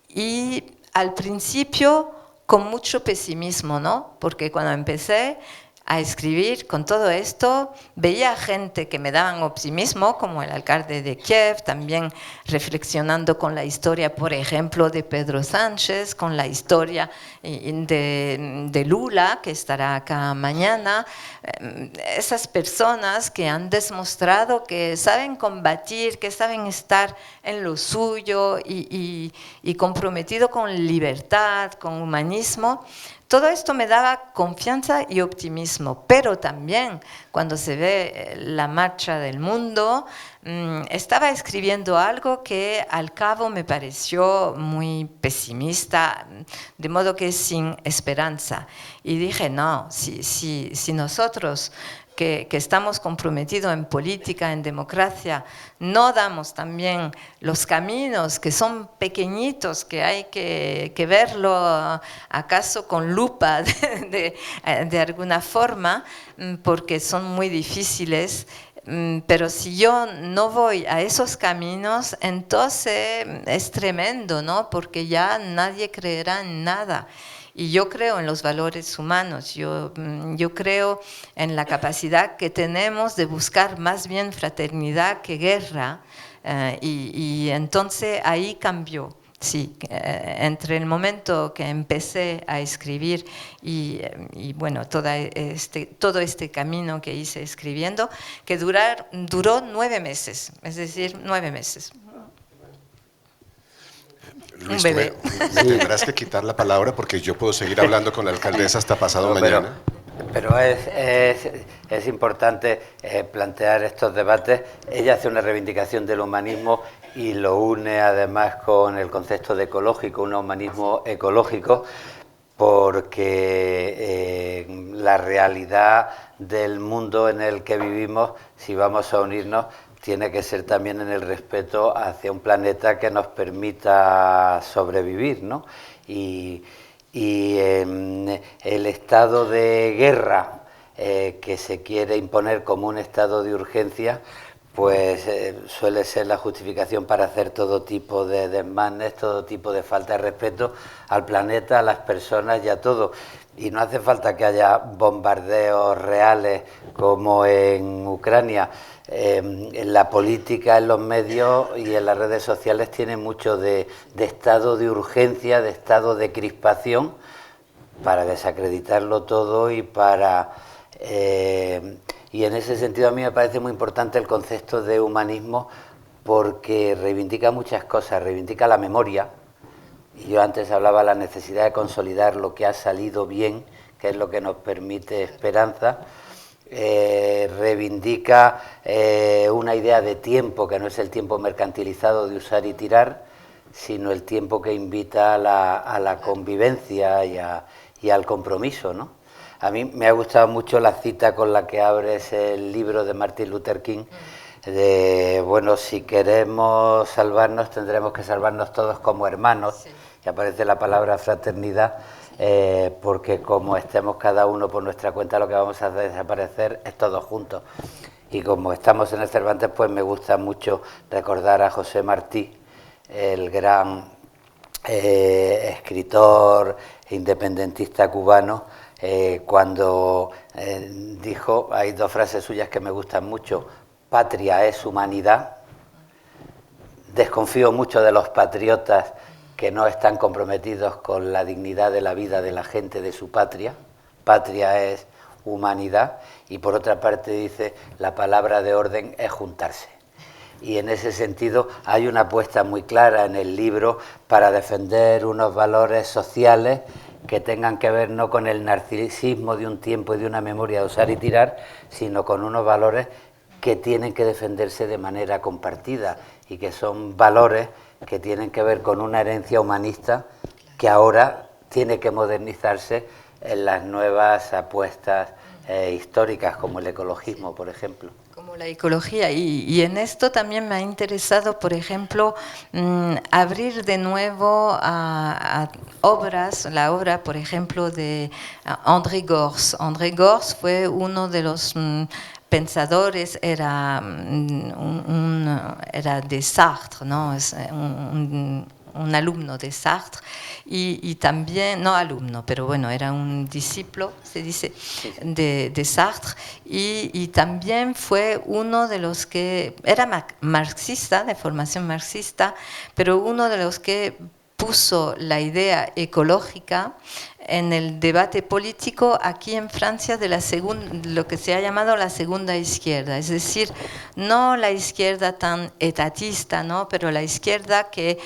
S4: y al principio con mucho pesimismo, ¿no? Porque cuando empecé a escribir con todo esto, veía gente que me daban optimismo, como el alcalde de Kiev, también reflexionando con la historia, por ejemplo, de Pedro Sánchez, con la historia de Lula, que estará acá mañana. Esas personas que han demostrado que saben combatir, que saben estar en lo suyo y comprometido con libertad, con humanismo. Todo esto me daba confianza y optimismo, pero también cuando se ve la marcha del mundo, estaba escribiendo algo que al cabo me pareció muy pesimista, de modo que sin esperanza. Y dije, no, si nosotros que estamos comprometidos en política, en democracia, no damos también los caminos que son pequeñitos, que hay que verlo acaso con lupa de alguna forma, porque son muy difíciles, Pero si yo no voy a esos caminos, entonces es tremendo, ¿no? Porque ya nadie creerá en nada. Y yo creo en los valores humanos, yo creo en la capacidad que tenemos de buscar más bien fraternidad que guerra, y entonces ahí cambió. Sí, entre el momento que empecé a escribir y bueno, todo este camino que hice escribiendo, que duró 9 meses, es decir, 9 meses.
S5: Luis,
S4: Un bebé.
S5: me tendrás que quitar la palabra porque yo puedo seguir hablando con la alcaldesa hasta pasado mañana.
S3: Pero es importante plantear estos debates. Ella hace una reivindicación del humanismo y lo une además con el concepto de ecológico, un humanismo ecológico, porque la realidad del mundo en el que vivimos, si vamos a unirnos, tiene que ser también en el respeto hacia un planeta que nos permita sobrevivir, ¿no? Y el estado de guerra que se quiere imponer como un estado de urgencia, pues suele ser la justificación para hacer todo tipo de desmanes, todo tipo de falta de respeto al planeta, a las personas y a todo. Y no hace falta que haya bombardeos reales como en Ucrania. En la política, en los medios y en las redes sociales tiene mucho de estado de urgencia, de estado de crispación, para desacreditarlo todo y para... y en ese sentido a mí me parece muy importante el concepto de humanismo, porque reivindica muchas cosas, reivindica la memoria. Y yo antes hablaba de la necesidad de consolidar lo que ha salido bien, que es lo que nos permite esperanza. Reivindica una idea de tiempo que no es el tiempo mercantilizado de usar y tirar, sino el tiempo que invita a la convivencia y al compromiso, ¿no? A mí me ha gustado mucho la cita con la que abres el libro de Martin Luther King, de, bueno, si queremos salvarnos tendremos que salvarnos todos como hermanos, sí. Y aparece la palabra fraternidad, porque como estemos cada uno por nuestra cuenta, lo que vamos a desaparecer es todos juntos. Y como estamos en el Cervantes, pues me gusta mucho recordar a José Martí, el gran escritor independentista cubano, cuando dijo, hay 2 frases suyas que me gustan mucho: patria es humanidad. Desconfío mucho de los patriotas que no están comprometidos con la dignidad de la vida de la gente de su patria. Patria es humanidad. Y por otra parte dice, la palabra de orden es juntarse. Y en ese sentido hay una apuesta muy clara en el libro para defender unos valores sociales que tengan que ver no con el narcisismo de un tiempo y de una memoria de usar y tirar, sino con unos valores que tienen que defenderse de manera compartida y que son valores que tienen que ver con una herencia humanista que ahora tiene que modernizarse en las nuevas apuestas históricas, como el ecologismo, por ejemplo.
S4: Como la ecología, y en esto también me ha interesado, por ejemplo, abrir de nuevo a obras, la obra, por ejemplo, de André Gorz. André Gorz fue uno de los pensadores, era de Sartre, ¿no? Es un alumno de Sartre, y también, no alumno, pero bueno, era un discípulo, se dice, de Sartre, y también fue uno de los que, era marxista, de formación marxista, pero uno de los que puso la idea ecológica en el debate político aquí en Francia de lo que se ha llamado la segunda izquierda, es decir, no la izquierda tan etatista, ¿no? Pero la izquierda que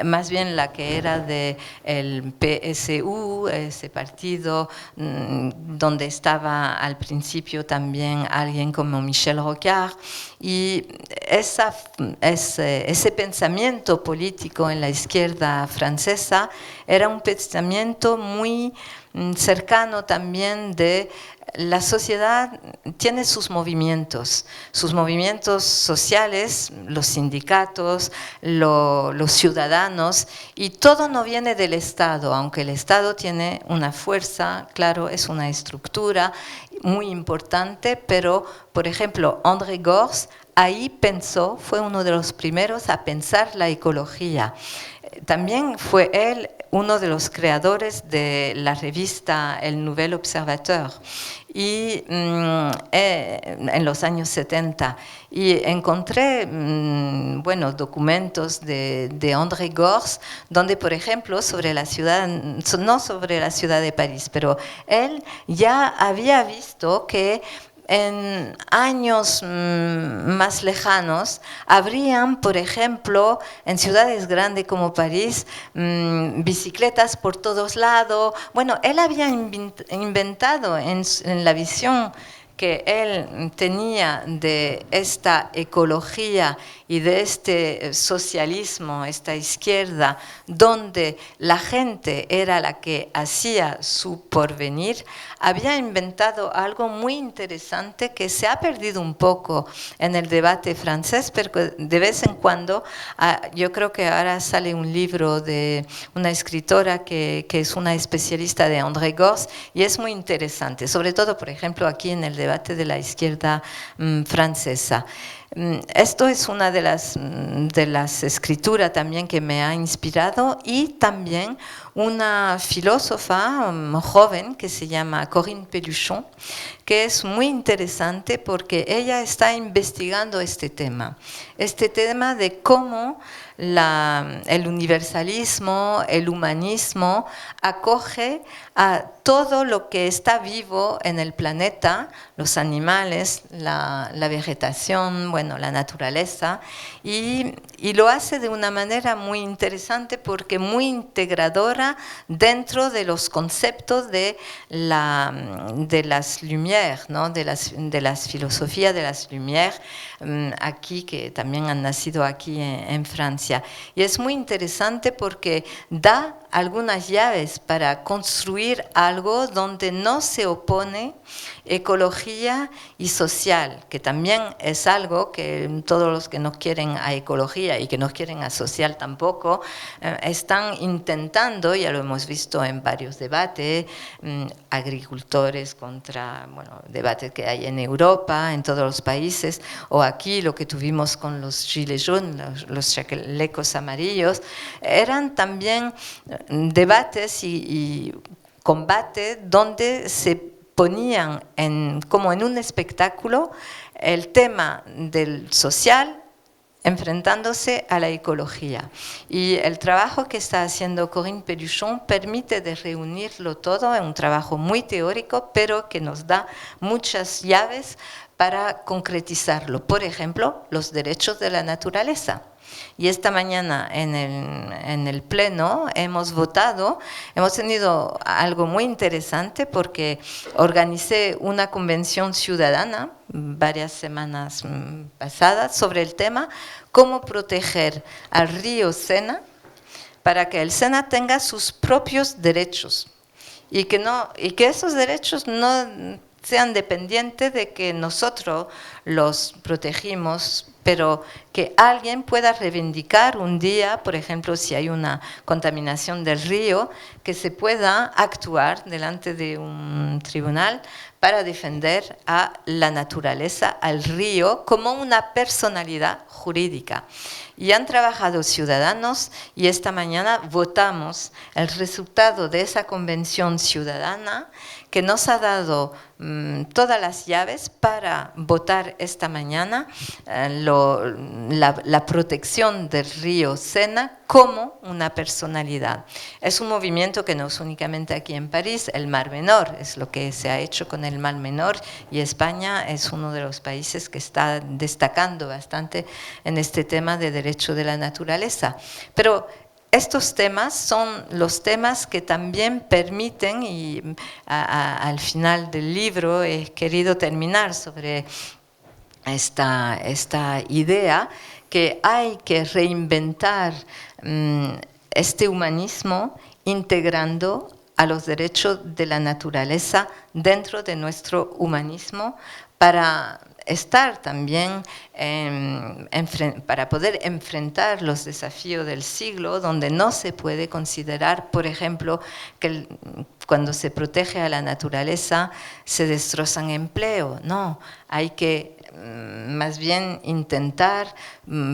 S4: más bien la que era del PSU, ese partido donde estaba al principio también alguien como Michel Rocard, y ese pensamiento político en la izquierda francesa era un pensamiento muy muy cercano también de la sociedad. Tiene sus movimientos sociales, los sindicatos, los ciudadanos, y todo no viene del Estado, aunque el Estado tiene una fuerza, claro, es una estructura muy importante, pero, por ejemplo, André Gorz ahí pensó, fue uno de los primeros a pensar la ecología. También fue él uno de los creadores de la revista El Nouvel Observateur y en los años 70. Y encontré documentos de André Gorz, donde, por ejemplo, sobre la ciudad, no sobre la ciudad de París, pero él ya había visto que en años más lejanos habrían, por ejemplo, en ciudades grandes como París, bicicletas por todos lados. Bueno, él había inventado en la visión que él tenía de esta ecología y de este socialismo, esta izquierda, donde la gente era la que hacía su porvenir, había inventado algo muy interesante que se ha perdido un poco en el debate francés, pero de vez en cuando, yo creo que ahora sale un libro de una escritora que es una especialista de André Gorz, y es muy interesante, sobre todo, por ejemplo, aquí en el debate de la izquierda francesa. Esto es una de las escrituras también que me ha inspirado, y también una filósofa joven que se llama Corinne Pelluchon, que es muy interesante porque ella está investigando este tema de cómo el universalismo, el humanismo acoge a todo lo que está vivo en el planeta, los animales, la vegetación, la naturaleza, y lo hace de una manera muy interesante porque muy integradora dentro de los conceptos de las Lumières, ¿no? de las filosofías de las Lumières, aquí, que también han nacido aquí en Francia. Y es muy interesante porque da algunas llaves para construir algo donde no se opone ecología y social, que también es algo que todos los que no quieren a ecología y que no quieren a social tampoco, están intentando, ya lo hemos visto en varios debates, agricultores contra, debates que hay en Europa, en todos los países, o aquí lo que tuvimos con los gilets jaunes, los chalecos amarillos, eran también debates y combates donde se ponían como en un espectáculo el tema del social enfrentándose a la ecología. Y el trabajo que está haciendo Corinne Pelluchon permite de reunirlo todo en un trabajo muy teórico, pero que nos da muchas llaves para concretizarlo. Por ejemplo, los derechos de la naturaleza. Y esta mañana en el Pleno hemos tenido algo muy interesante porque organicé una convención ciudadana varias semanas pasadas sobre el tema cómo proteger al río Sena para que el Sena tenga sus propios derechos y que esos derechos no sean dependientes de que nosotros los protegimos, pero que alguien pueda reivindicar un día, por ejemplo, si hay una contaminación del río, que se pueda actuar delante de un tribunal para defender a la naturaleza, al río, como una personalidad jurídica. Y han trabajado ciudadanos y esta mañana votamos el resultado de esa convención ciudadana que nos ha dado todas las llaves para votar esta mañana la protección del río Sena como una personalidad. Es un movimiento que no es únicamente aquí en París, el Mar Menor es lo que se ha hecho con el Mar Menor, y España es uno de los países que está destacando bastante en este tema de derecho de la naturaleza. Pero estos temas son los temas que también permiten, y al final del libro he querido terminar sobre esta idea que hay que reinventar este humanismo integrando a los derechos de la naturaleza dentro de nuestro humanismo para estar también, para poder enfrentar los desafíos del siglo, donde no se puede considerar, por ejemplo, que cuando se protege a la naturaleza se destrozan empleo. No, hay que más bien intentar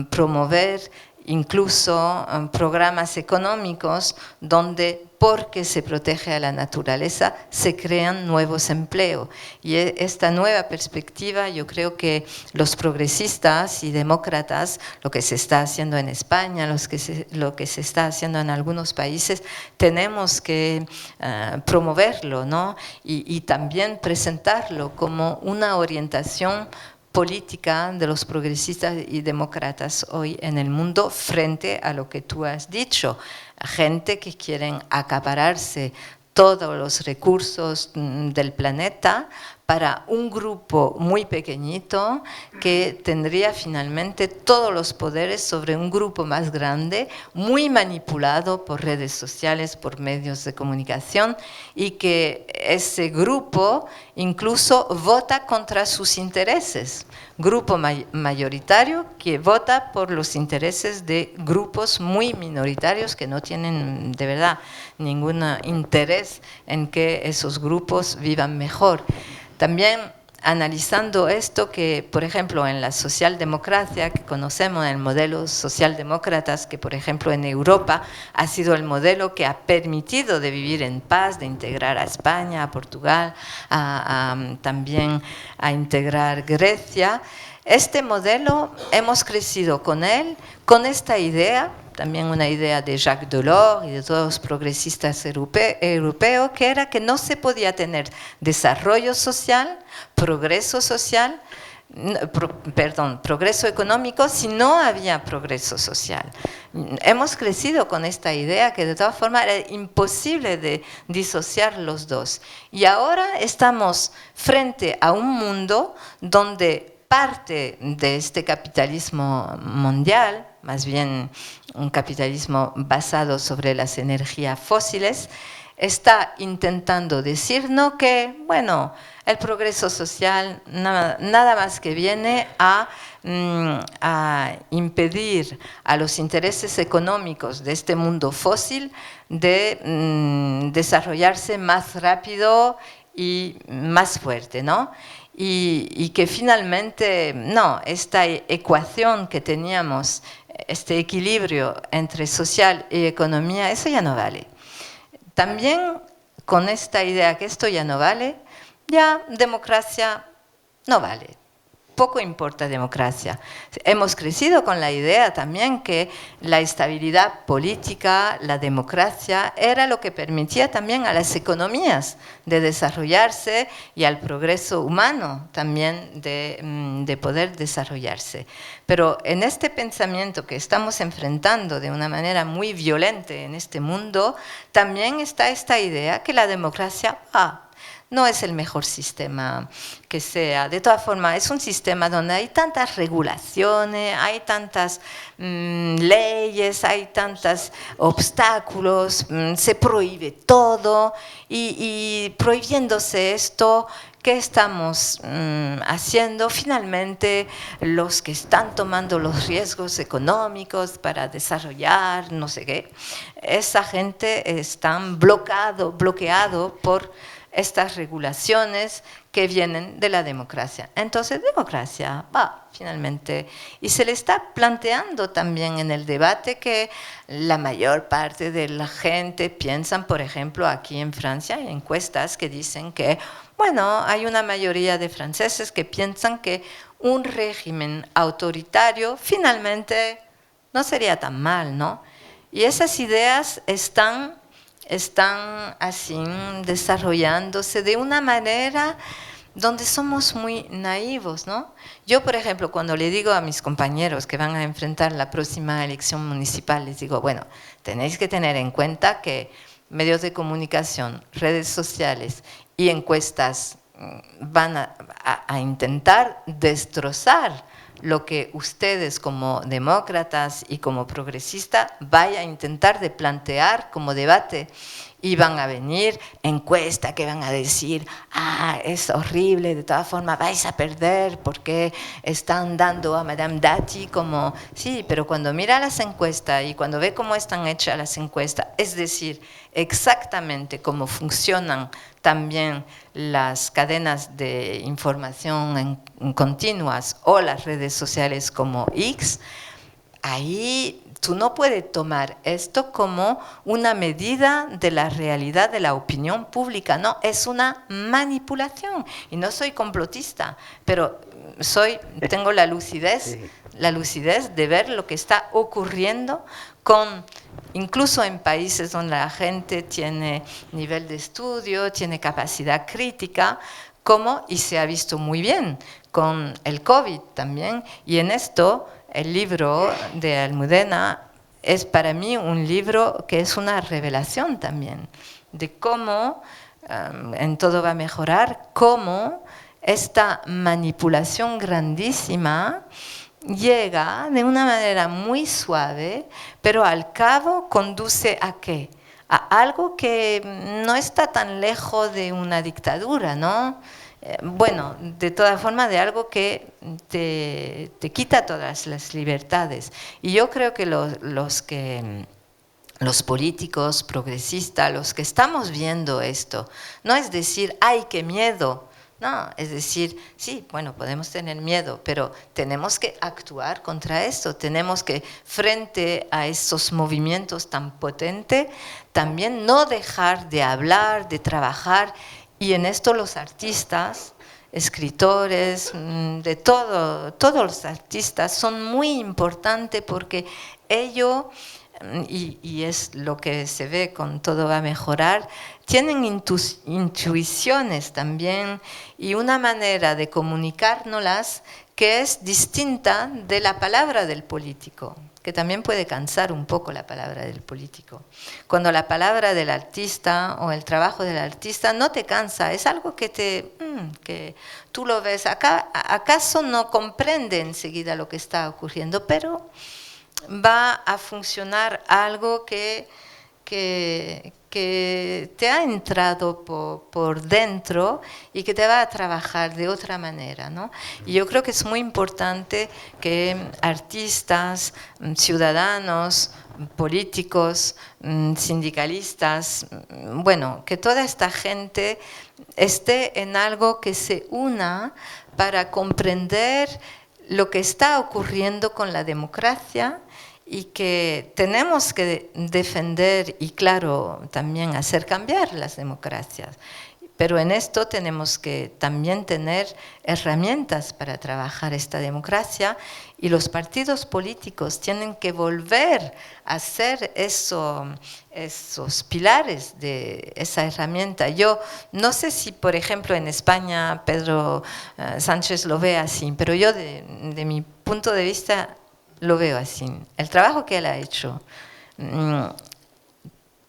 S4: promover incluso programas económicos donde, porque se protege a la naturaleza, se crean nuevos empleos. Y esta nueva perspectiva, yo creo que los progresistas y demócratas, lo que se está haciendo en España, lo que se está haciendo en algunos países, tenemos que promoverlo, ¿no? Y también presentarlo como una orientación política de los progresistas y demócratas hoy en el mundo frente a lo que tú has dicho, gente que quieren acapararse todos los recursos del planeta para un grupo muy pequeñito que tendría finalmente todos los poderes sobre un grupo más grande, muy manipulado por redes sociales, por medios de comunicación, y que ese grupo incluso vota contra sus intereses. Grupo mayoritario que vota por los intereses de grupos muy minoritarios que no tienen de verdad ningún interés en que esos grupos vivan mejor. También analizando esto que, por ejemplo, en la socialdemocracia que conocemos, en el modelo socialdemócratas, que por ejemplo en Europa ha sido el modelo que ha permitido de vivir en paz, de integrar a España, a Portugal, también a integrar Grecia. Este modelo hemos crecido con él, con esta idea, también una idea de Jacques Delors y de todos los progresistas europeos, que era que no se podía tener desarrollo social, progreso económico si no había progreso social. Hemos crecido con esta idea que de todas formas era imposible de disociar los dos. Y ahora estamos frente a un mundo donde parte de este capitalismo mundial, más bien un capitalismo basado sobre las energías fósiles, está intentando decirnos que, bueno, el progreso social nada más que viene a impedir a los intereses económicos de este mundo fósil de desarrollarse más rápido y más fuerte, ¿no? Y que finalmente, no, esta ecuación que teníamos, este equilibrio entre social y economía, eso ya no vale. También con esta idea que esto ya no vale, ya democracia no vale. Poco importa democracia. Hemos crecido con la idea también que la estabilidad política, la democracia, era lo que permitía también a las economías de desarrollarse y al progreso humano también de poder desarrollarse. Pero en este pensamiento que estamos enfrentando de una manera muy violenta en este mundo, también está esta idea que la democracia no es el mejor sistema que sea. De todas formas, es un sistema donde hay tantas regulaciones, hay tantas leyes, hay tantos obstáculos, se prohíbe todo y prohibiéndose esto, ¿qué estamos haciendo? Finalmente, los que están tomando los riesgos económicos para desarrollar no sé qué, esa gente está bloqueado por estas regulaciones que vienen de la democracia. Entonces, democracia, finalmente. Y se le está planteando también en el debate que la mayor parte de la gente piensan, por ejemplo, aquí en Francia hay encuestas que dicen que, bueno, hay una mayoría de franceses que piensan que un régimen autoritario finalmente no sería tan mal, ¿no? Y esas ideas están así desarrollándose de una manera donde somos muy naivos, ¿no? Yo, por ejemplo, cuando le digo a mis compañeros que van a enfrentar la próxima elección municipal, les digo, bueno, tenéis que tener en cuenta que medios de comunicación, redes sociales y encuestas van a intentar destrozar lo que ustedes como demócratas y como progresistas vayan a intentar de plantear como debate. y van a venir encuestas que van a decir, es horrible, de todas formas vais a perder porque están dando a Madame Dati como... Sí, pero cuando mira las encuestas y cuando ve cómo están hechas las encuestas, es decir, exactamente cómo funcionan también las cadenas de información continuas o las redes sociales como X, ahí tú no puedes tomar esto como una medida de la realidad de la opinión pública, no, es una manipulación. Y no soy complotista, pero tengo la lucidez de ver lo que está ocurriendo incluso en países donde la gente tiene nivel de estudio, tiene capacidad crítica, y se ha visto muy bien con el COVID también, y en esto el libro de Almudena es para mí un libro que es una revelación también de cómo en Todo va a mejorar, cómo esta manipulación grandísima llega de una manera muy suave, pero al cabo conduce ¿a qué? A algo que no está tan lejos de una dictadura, ¿no? Bueno, de todas formas, de algo que te quita todas las libertades. Y yo creo que los políticos progresistas, los que estamos viendo esto, no es decir, ¡ay, qué miedo! No, es decir, sí, bueno, podemos tener miedo, pero tenemos que actuar contra esto, tenemos que, frente a estos movimientos tan potentes, también no dejar de hablar, de trabajar, y en esto los artistas, escritores, de todos los artistas son muy importantes porque ellos, y es lo que se ve con Todo va a mejorar, tienen intuiciones también y una manera de comunicárnoslas que es distinta de la palabra del político, que también puede cansar un poco la palabra del político. Cuando la palabra del artista o el trabajo del artista no te cansa, es algo que tú lo ves, acaso no comprende enseguida lo que está ocurriendo, pero va a funcionar algo que te ha entrado por dentro y que te va a trabajar de otra manera, ¿no? Y yo creo que es muy importante que artistas, ciudadanos, políticos, sindicalistas, bueno, que toda esta gente esté en algo que se una para comprender lo que está ocurriendo con la democracia y que tenemos que defender y, claro, también hacer cambiar las democracias. Pero en esto tenemos que también tener herramientas para trabajar esta democracia y los partidos políticos tienen que volver a ser esos pilares de esa herramienta. Yo no sé si, por ejemplo, en España Pedro Sánchez lo ve así, pero yo de mi punto de vista lo veo así. El trabajo que él ha hecho.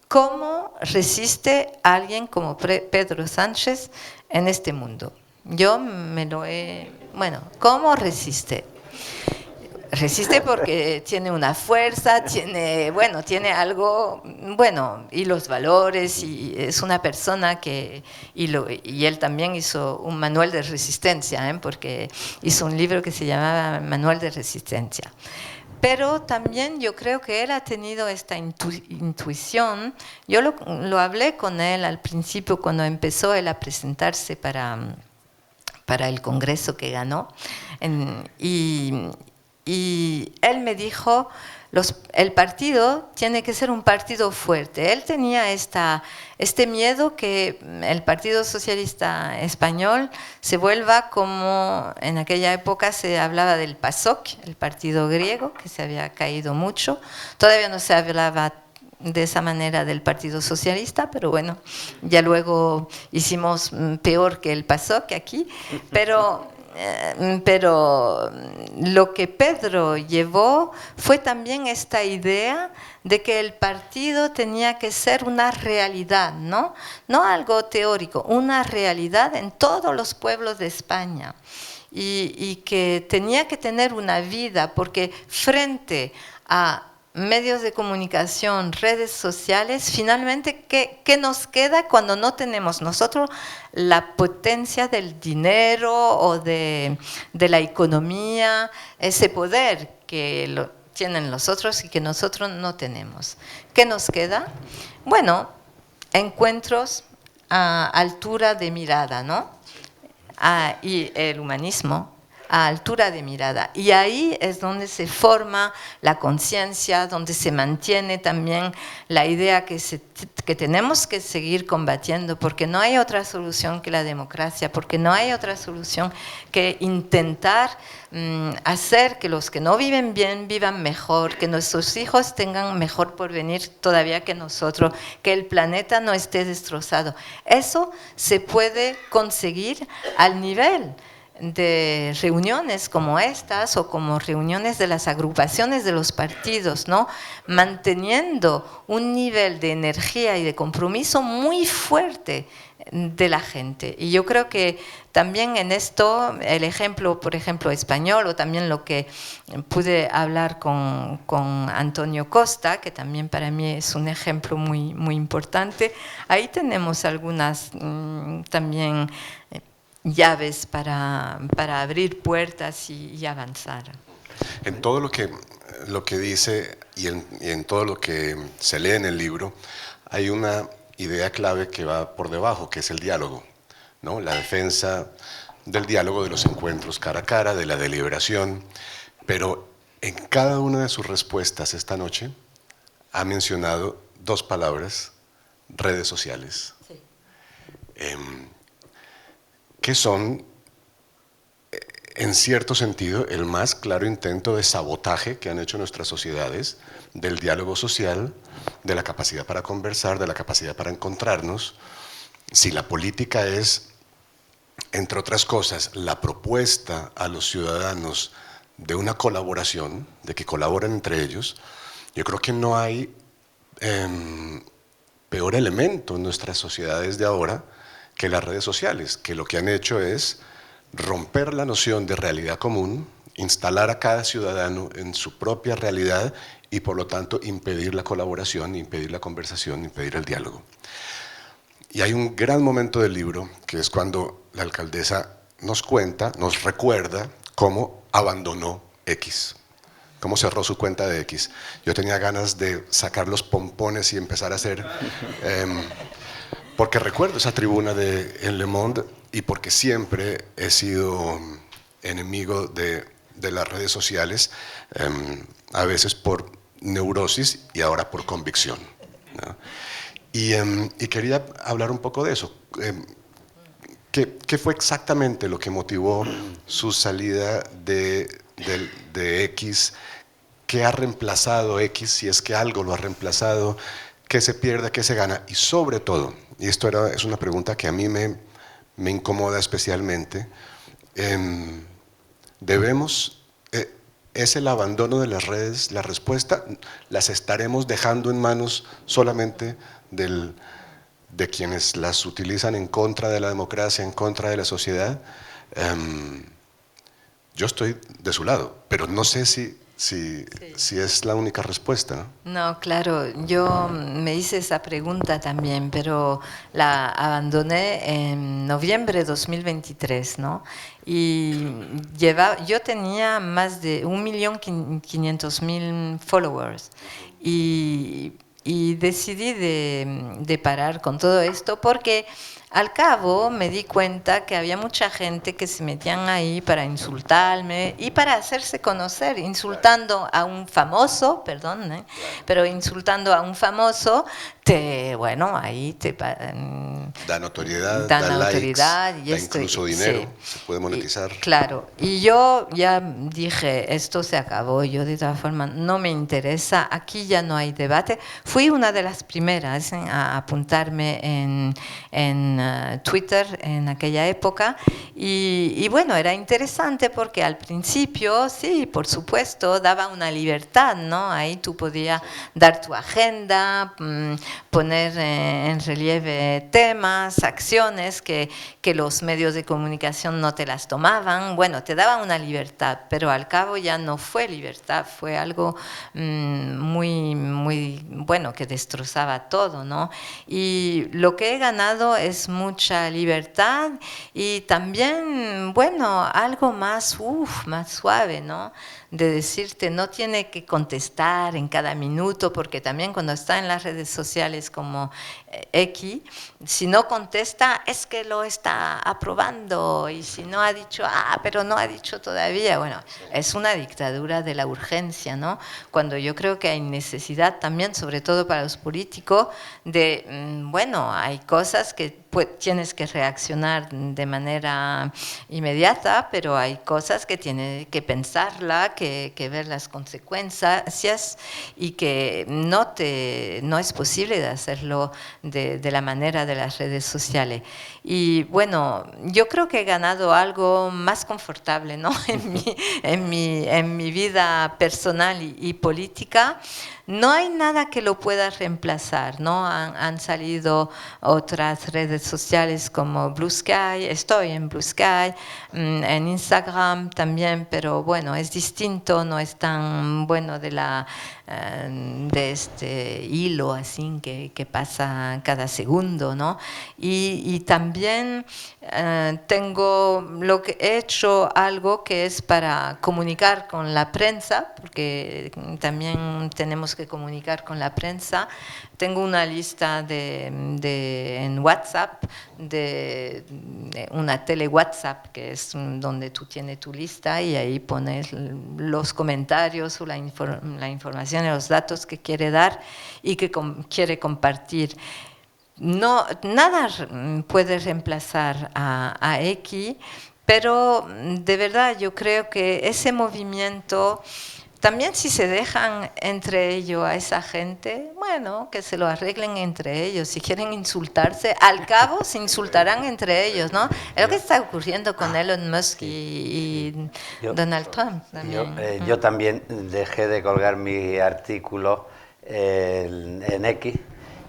S4: ¿Cómo resiste alguien como Pedro Sánchez en este mundo? Yo me lo he... Bueno, ¿cómo resiste? Resiste porque tiene una fuerza, tiene algo, y los valores, y es una persona que... Y él también hizo un manual de resistencia, porque hizo un libro que se llamaba Manual de Resistencia. Pero también yo creo que él ha tenido esta intuición. Yo lo hablé con él al principio cuando empezó él a presentarse para el congreso que ganó. Y él me dijo, el partido tiene que ser un partido fuerte. Él tenía este miedo que el Partido Socialista Español se vuelva como en aquella época se hablaba del PASOK, el partido griego, que se había caído mucho. Todavía no se hablaba de esa manera del Partido Socialista, pero bueno, ya luego hicimos peor que el PASOK aquí, pero lo que Pedro llevó fue también esta idea de que el partido tenía que ser una realidad, ¿no? No algo teórico, una realidad en todos los pueblos de España y que tenía que tener una vida, porque frente a medios de comunicación, redes sociales, finalmente, ¿qué nos queda cuando no tenemos nosotros la potencia del dinero o de la economía, ese poder que tienen los otros y que nosotros no tenemos? ¿Qué nos queda? Bueno, encuentros a altura de mirada, ¿no? Y el humanismo a altura de mirada. Y ahí es donde se forma la conciencia, donde se mantiene también la idea que tenemos que seguir combatiendo, porque no hay otra solución que la democracia, porque no hay otra solución que intentar hacer que los que no viven bien vivan mejor, que nuestros hijos tengan mejor porvenir todavía que nosotros, que el planeta no esté destrozado. Eso se puede conseguir al nivel de reuniones como estas o como reuniones de las agrupaciones de los partidos, ¿no? Manteniendo un nivel de energía y de compromiso muy fuerte de la gente. Y yo creo que también en esto el ejemplo, por ejemplo, español, o también lo que pude hablar con Antonio Costa, que también para mí es un ejemplo muy, muy importante, ahí tenemos algunas también llaves para abrir puertas y avanzar.
S5: En todo lo que dice y en todo lo que se lee en el libro, hay una idea clave que va por debajo, que es el diálogo, ¿no? La defensa del diálogo, de los encuentros cara a cara, de la deliberación, pero en cada una de sus respuestas esta noche ha mencionado dos palabras: redes sociales. Sí. Que son, en cierto sentido, el más claro intento de sabotaje que han hecho nuestras sociedades del diálogo social, de la capacidad para conversar, de la capacidad para encontrarnos. Si la política es, entre otras cosas, la propuesta a los ciudadanos de una colaboración, de que colaboren entre ellos, yo creo que no hay peor elemento en nuestras sociedades de ahora que las redes sociales, que lo que han hecho es romper la noción de realidad común, instalar a cada ciudadano en su propia realidad y por lo tanto impedir la colaboración, impedir la conversación, impedir el diálogo. Y hay un gran momento del libro que es cuando la alcaldesa nos cuenta, nos recuerda cómo abandonó X, cómo cerró su cuenta de X. Yo tenía ganas de sacar los pompones y empezar a hacer... porque recuerdo esa tribuna en Le Monde y porque siempre he sido enemigo de las redes sociales, a veces por neurosis y ahora por convicción, ¿no? Y quería hablar un poco de eso. ¿Qué fue exactamente lo que motivó su salida de X? ¿Qué ha reemplazado X? Si es que algo lo ha reemplazado, ¿qué se pierde, qué se gana? Y sobre todo, y esto es una pregunta que a mí me incomoda especialmente, ¿es el abandono de las redes la respuesta? ¿Las estaremos dejando en manos solamente de quienes las utilizan en contra de la democracia, en contra de la sociedad? Yo estoy de su lado, pero no sé si es la única respuesta, ¿no?
S4: No, claro, yo me hice esa pregunta también, pero la abandoné en noviembre de 2023, ¿no? Y yo tenía más de 1.500.000 followers y decidí de parar con todo esto porque al cabo me di cuenta que había mucha gente que se metían ahí para insultarme y para hacerse conocer, insultando a un famoso, perdón, pero insultando a un famoso, ahí te
S5: da notoriedad,
S4: da
S5: autoridad,
S4: likes,
S5: da incluso dinero, se puede monetizar.
S4: Claro, y yo ya dije, esto se acabó, yo de todas formas no me interesa, aquí ya no hay debate. fui una de las primeras a apuntarme en Twitter en aquella época y bueno, era interesante porque al principio, sí, por supuesto, daba una libertad, ¿no? Ahí tú podías dar tu agenda, poner en relieve temas, acciones que los medios de comunicación no te las tomaban. Bueno, te daba una libertad, pero al cabo ya no fue libertad, fue algo muy, muy bueno, que destrozaba todo, ¿no? Y lo que he ganado es mucha libertad y también, bueno, algo más, más suave, ¿no? De decirte, no tiene que contestar en cada minuto, porque también cuando está en las redes sociales como X, si no contesta es que lo está aprobando, y si no ha dicho, pero no ha dicho todavía, bueno, es una dictadura de la urgencia, ¿no? Cuando yo creo que hay necesidad también, sobre todo para los políticos, de, bueno, hay cosas que tienes que reaccionar de manera inmediata, pero hay cosas que tienes que pensarla, que ver las consecuencias y que no es posible de hacerlo de la manera de las redes sociales. Y bueno, yo creo que he ganado algo más confortable, ¿no? en mi vida personal y política. No hay nada que lo pueda reemplazar, ¿no? Han salido otras redes sociales como Blue Sky, estoy en Blue Sky, en Instagram también, pero bueno, es distinto, no es tan bueno de este hilo así que pasa cada segundo, ¿no? Y también he hecho algo que es para comunicar con la prensa, porque también tenemos que comunicar con la prensa. Tengo una lista en WhatsApp, de una tele WhatsApp, que es donde tú tienes tu lista y ahí pones los comentarios o la información y los datos que quiere dar y que quiere compartir. No, nada puede reemplazar a X, pero de verdad yo creo que ese movimiento, también si se dejan entre ellos a esa gente, bueno, que se lo arreglen entre ellos. Si quieren insultarse, al cabo se insultarán entre ellos, ¿no? Es lo que está ocurriendo con Elon Musk y Donald Trump también.
S3: Yo también dejé de colgar mi artículo en X.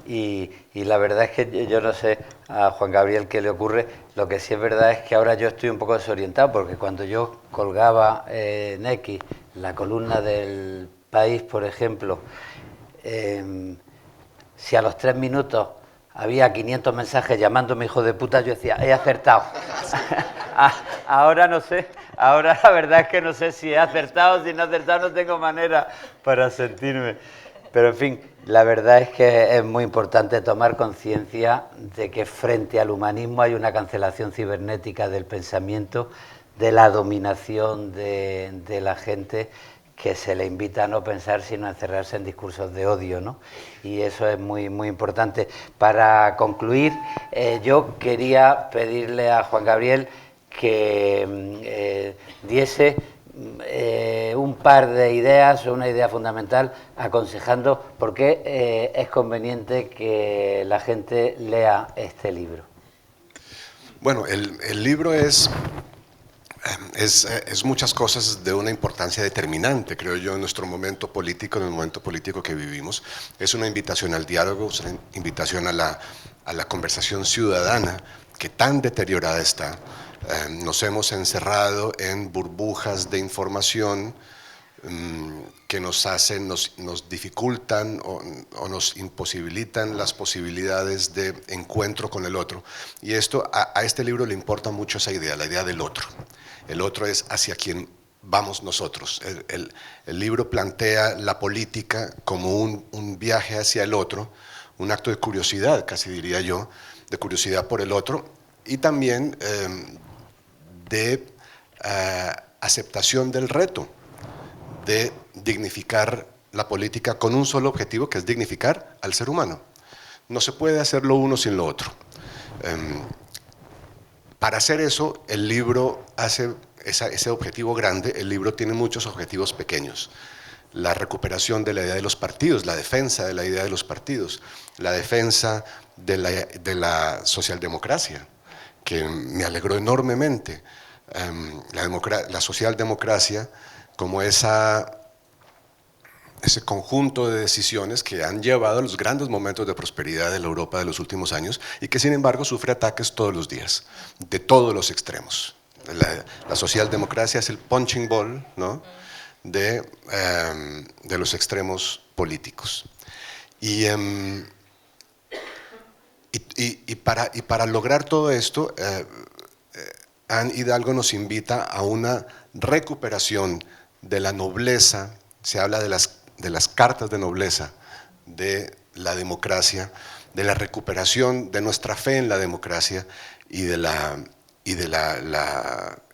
S3: Y la verdad es que yo no sé a Juan Gabriel qué le ocurre. Lo que sí es verdad es que ahora yo estoy un poco desorientado, porque cuando yo colgaba en X la columna del País, por ejemplo, si a los 3 minutos había 500 mensajes llamándome hijo de puta, yo decía, he acertado. Ahora no sé, ahora la verdad es que no sé si he acertado o si no he acertado, no tengo manera para sentirme. Pero en fin, la verdad es que es muy importante tomar conciencia de que frente al humanismo hay una cancelación cibernética del pensamiento, de la dominación de la gente, que se le invita a no pensar sino a encerrarse en discursos de odio, ¿no? Y eso es muy, muy importante. Para concluir, yo quería pedirle a Juan Gabriel que diese un par de ideas o una idea fundamental aconsejando por qué es conveniente que la gente lea este libro.
S5: Bueno, el libro es muchas cosas de una importancia determinante, creo yo, en nuestro momento político, en el momento político que vivimos. Es una invitación al diálogo, es una invitación a la conversación ciudadana, que tan deteriorada está. Nos hemos encerrado en burbujas de información que nos dificultan o nos imposibilitan las posibilidades de encuentro con el otro. Y esto, a este libro le importa mucho esa idea, la idea del otro. El otro es hacia quien vamos nosotros. El libro plantea la política como un viaje hacia el otro, un acto de curiosidad, casi diría yo, de curiosidad por el otro, y también de aceptación del reto, de dignificar la política con un solo objetivo, que es dignificar al ser humano. No se puede hacer lo uno sin lo otro. Para hacer eso, el libro hace ese objetivo grande, el libro tiene muchos objetivos pequeños. la recuperación de la idea de los partidos, la defensa de la idea de los partidos, la defensa de la socialdemocracia, que me alegró enormemente. La socialdemocracia como ese conjunto de decisiones que han llevado a los grandes momentos de prosperidad de la Europa de los últimos años y que sin embargo sufre ataques todos los días, de todos los extremos. La socialdemocracia es el punching ball, ¿no?, de los extremos políticos. Y para lograr todo esto, Anne Hidalgo nos invita a una recuperación de la nobleza. Se habla de las cartas de nobleza de la democracia, de la recuperación de nuestra fe en la democracia y el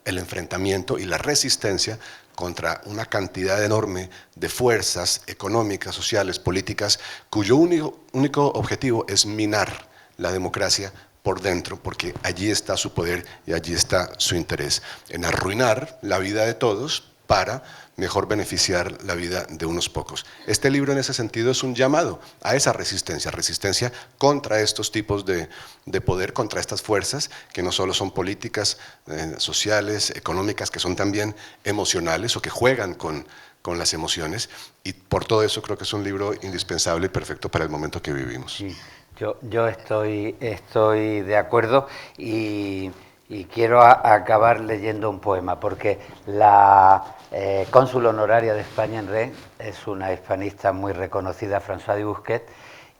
S5: enfrentamiento y la resistencia contra una cantidad enorme de fuerzas económicas, sociales, políticas, cuyo único objetivo es minar la democracia por dentro, porque allí está su poder y allí está su interés, en arruinar la vida de todos para mejor beneficiar la vida de unos pocos. Este libro en ese sentido es un llamado a esa resistencia contra estos tipos de poder, contra estas fuerzas que no solo son políticas, sociales, económicas, que son también emocionales o que juegan con las emociones, y por todo eso creo que es un libro indispensable y perfecto para el momento que vivimos.
S3: Sí. Yo estoy de acuerdo y quiero acabar leyendo un poema, porque la cónsul honoraria de España en Rennes es una hispanista muy reconocida, Françoise de Busquet,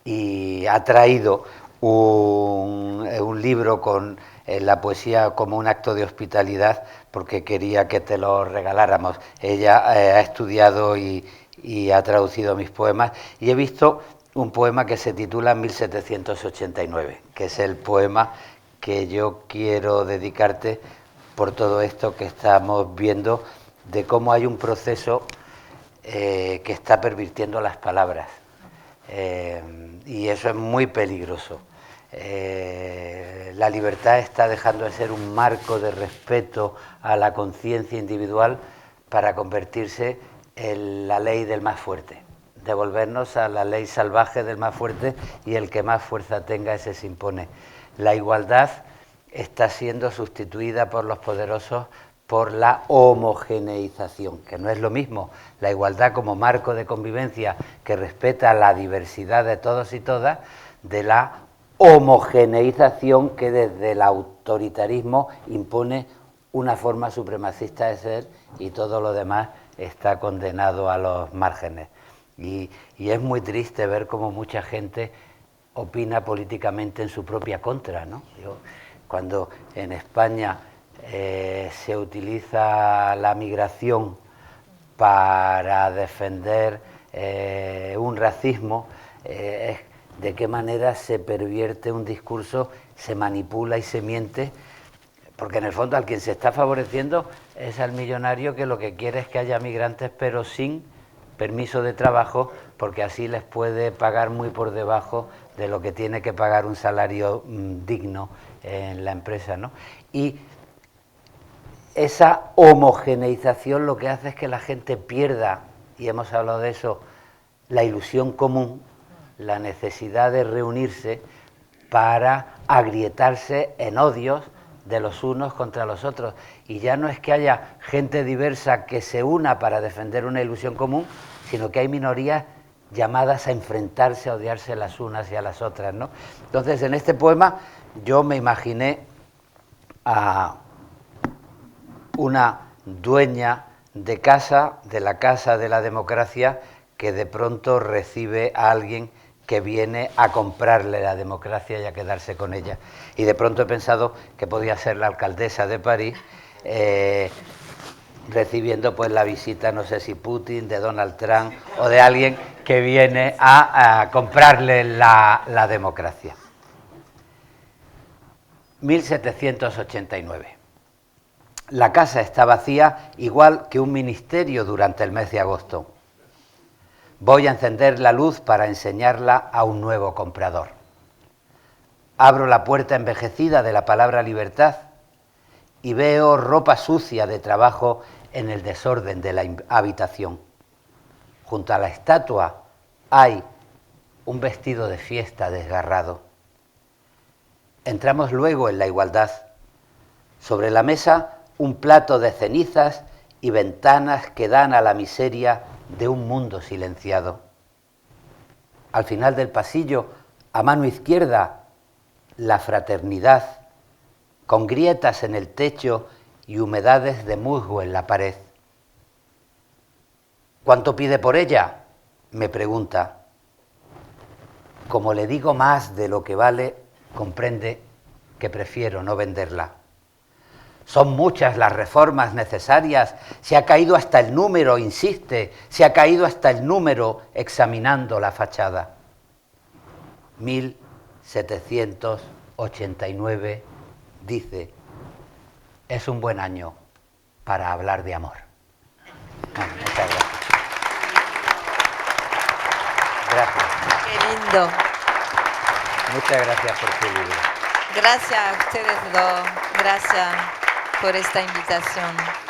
S3: y ha traído un libro con la poesía como un acto de hospitalidad, porque quería que te lo regaláramos. Ella ha estudiado y ha traducido mis poemas, y he visto un poema que se titula 1789, que es el poema que yo quiero dedicarte por todo esto que estamos viendo, de cómo hay un proceso que está pervirtiendo las palabras, y eso es muy peligroso. La libertad está dejando de ser un marco de respeto a la conciencia individual para convertirse en la ley del más fuerte, devolvernos a la ley salvaje del más fuerte, y el que más fuerza tenga, ese se impone. La igualdad está siendo sustituida por los poderosos por la homogeneización, que no es lo mismo la igualdad como marco de convivencia que respeta la diversidad de todos y todas, de la homogeneización que desde el autoritarismo impone una forma supremacista de ser, y todo lo demás está condenado a los márgenes. Y es muy triste ver cómo mucha gente opina políticamente en su propia contra, ¿no? Cuando en España se utiliza la migración para defender un racismo, de qué manera se pervierte un discurso, se manipula y se miente, porque en el fondo al quien se está favoreciendo es al millonario, que lo que quiere es que haya migrantes, pero sin permiso de trabajo, porque así les puede pagar muy por debajo de lo que tiene que pagar un salario digno en la empresa, ¿no? Y esa homogeneización lo que hace es que la gente pierda, y hemos hablado de eso, la ilusión común, la necesidad de reunirse para agrietarse en odios de los unos contra los otros. Y ya no es que haya gente diversa que se una para defender una ilusión común, sino que hay minorías llamadas a enfrentarse, a odiarse las unas y a las otras, ¿no? Entonces, en este poema yo me imaginé a una dueña de casa, de la casa de la democracia, que de pronto recibe a alguien que viene a comprarle la democracia y a quedarse con ella. Y de pronto he pensado que podía ser la alcaldesa de París, recibiendo pues la visita, no sé si Putin, de Donald Trump o de alguien que viene a comprarle la democracia. 1789. La casa está vacía, igual que un ministerio durante el mes de agosto. Voy a encender la luz para enseñarla a un nuevo comprador. Abro la puerta envejecida de la palabra libertad y veo ropa sucia de trabajo en el desorden de la habitación. Junto a la estatua hay un vestido de fiesta desgarrado. Entramos luego en la igualdad. Sobre la mesa, un plato de cenizas y ventanas que dan a la miseria de un mundo silenciado. Al final del pasillo, a mano izquierda, la fraternidad, con grietas en el techo y humedades de musgo en la pared. ¿Cuánto pide por ella?, me pregunta. Como le digo más de lo que vale, comprende que prefiero no venderla. Son muchas las reformas necesarias, se ha caído hasta el número, insiste, se ha caído hasta el número examinando la fachada. 1789, dice, es un buen año para hablar de amor. Muchas gracias. Gracias.
S4: Qué lindo.
S3: Muchas gracias por su libro.
S4: Gracias a ustedes dos. Gracias por esta invitación.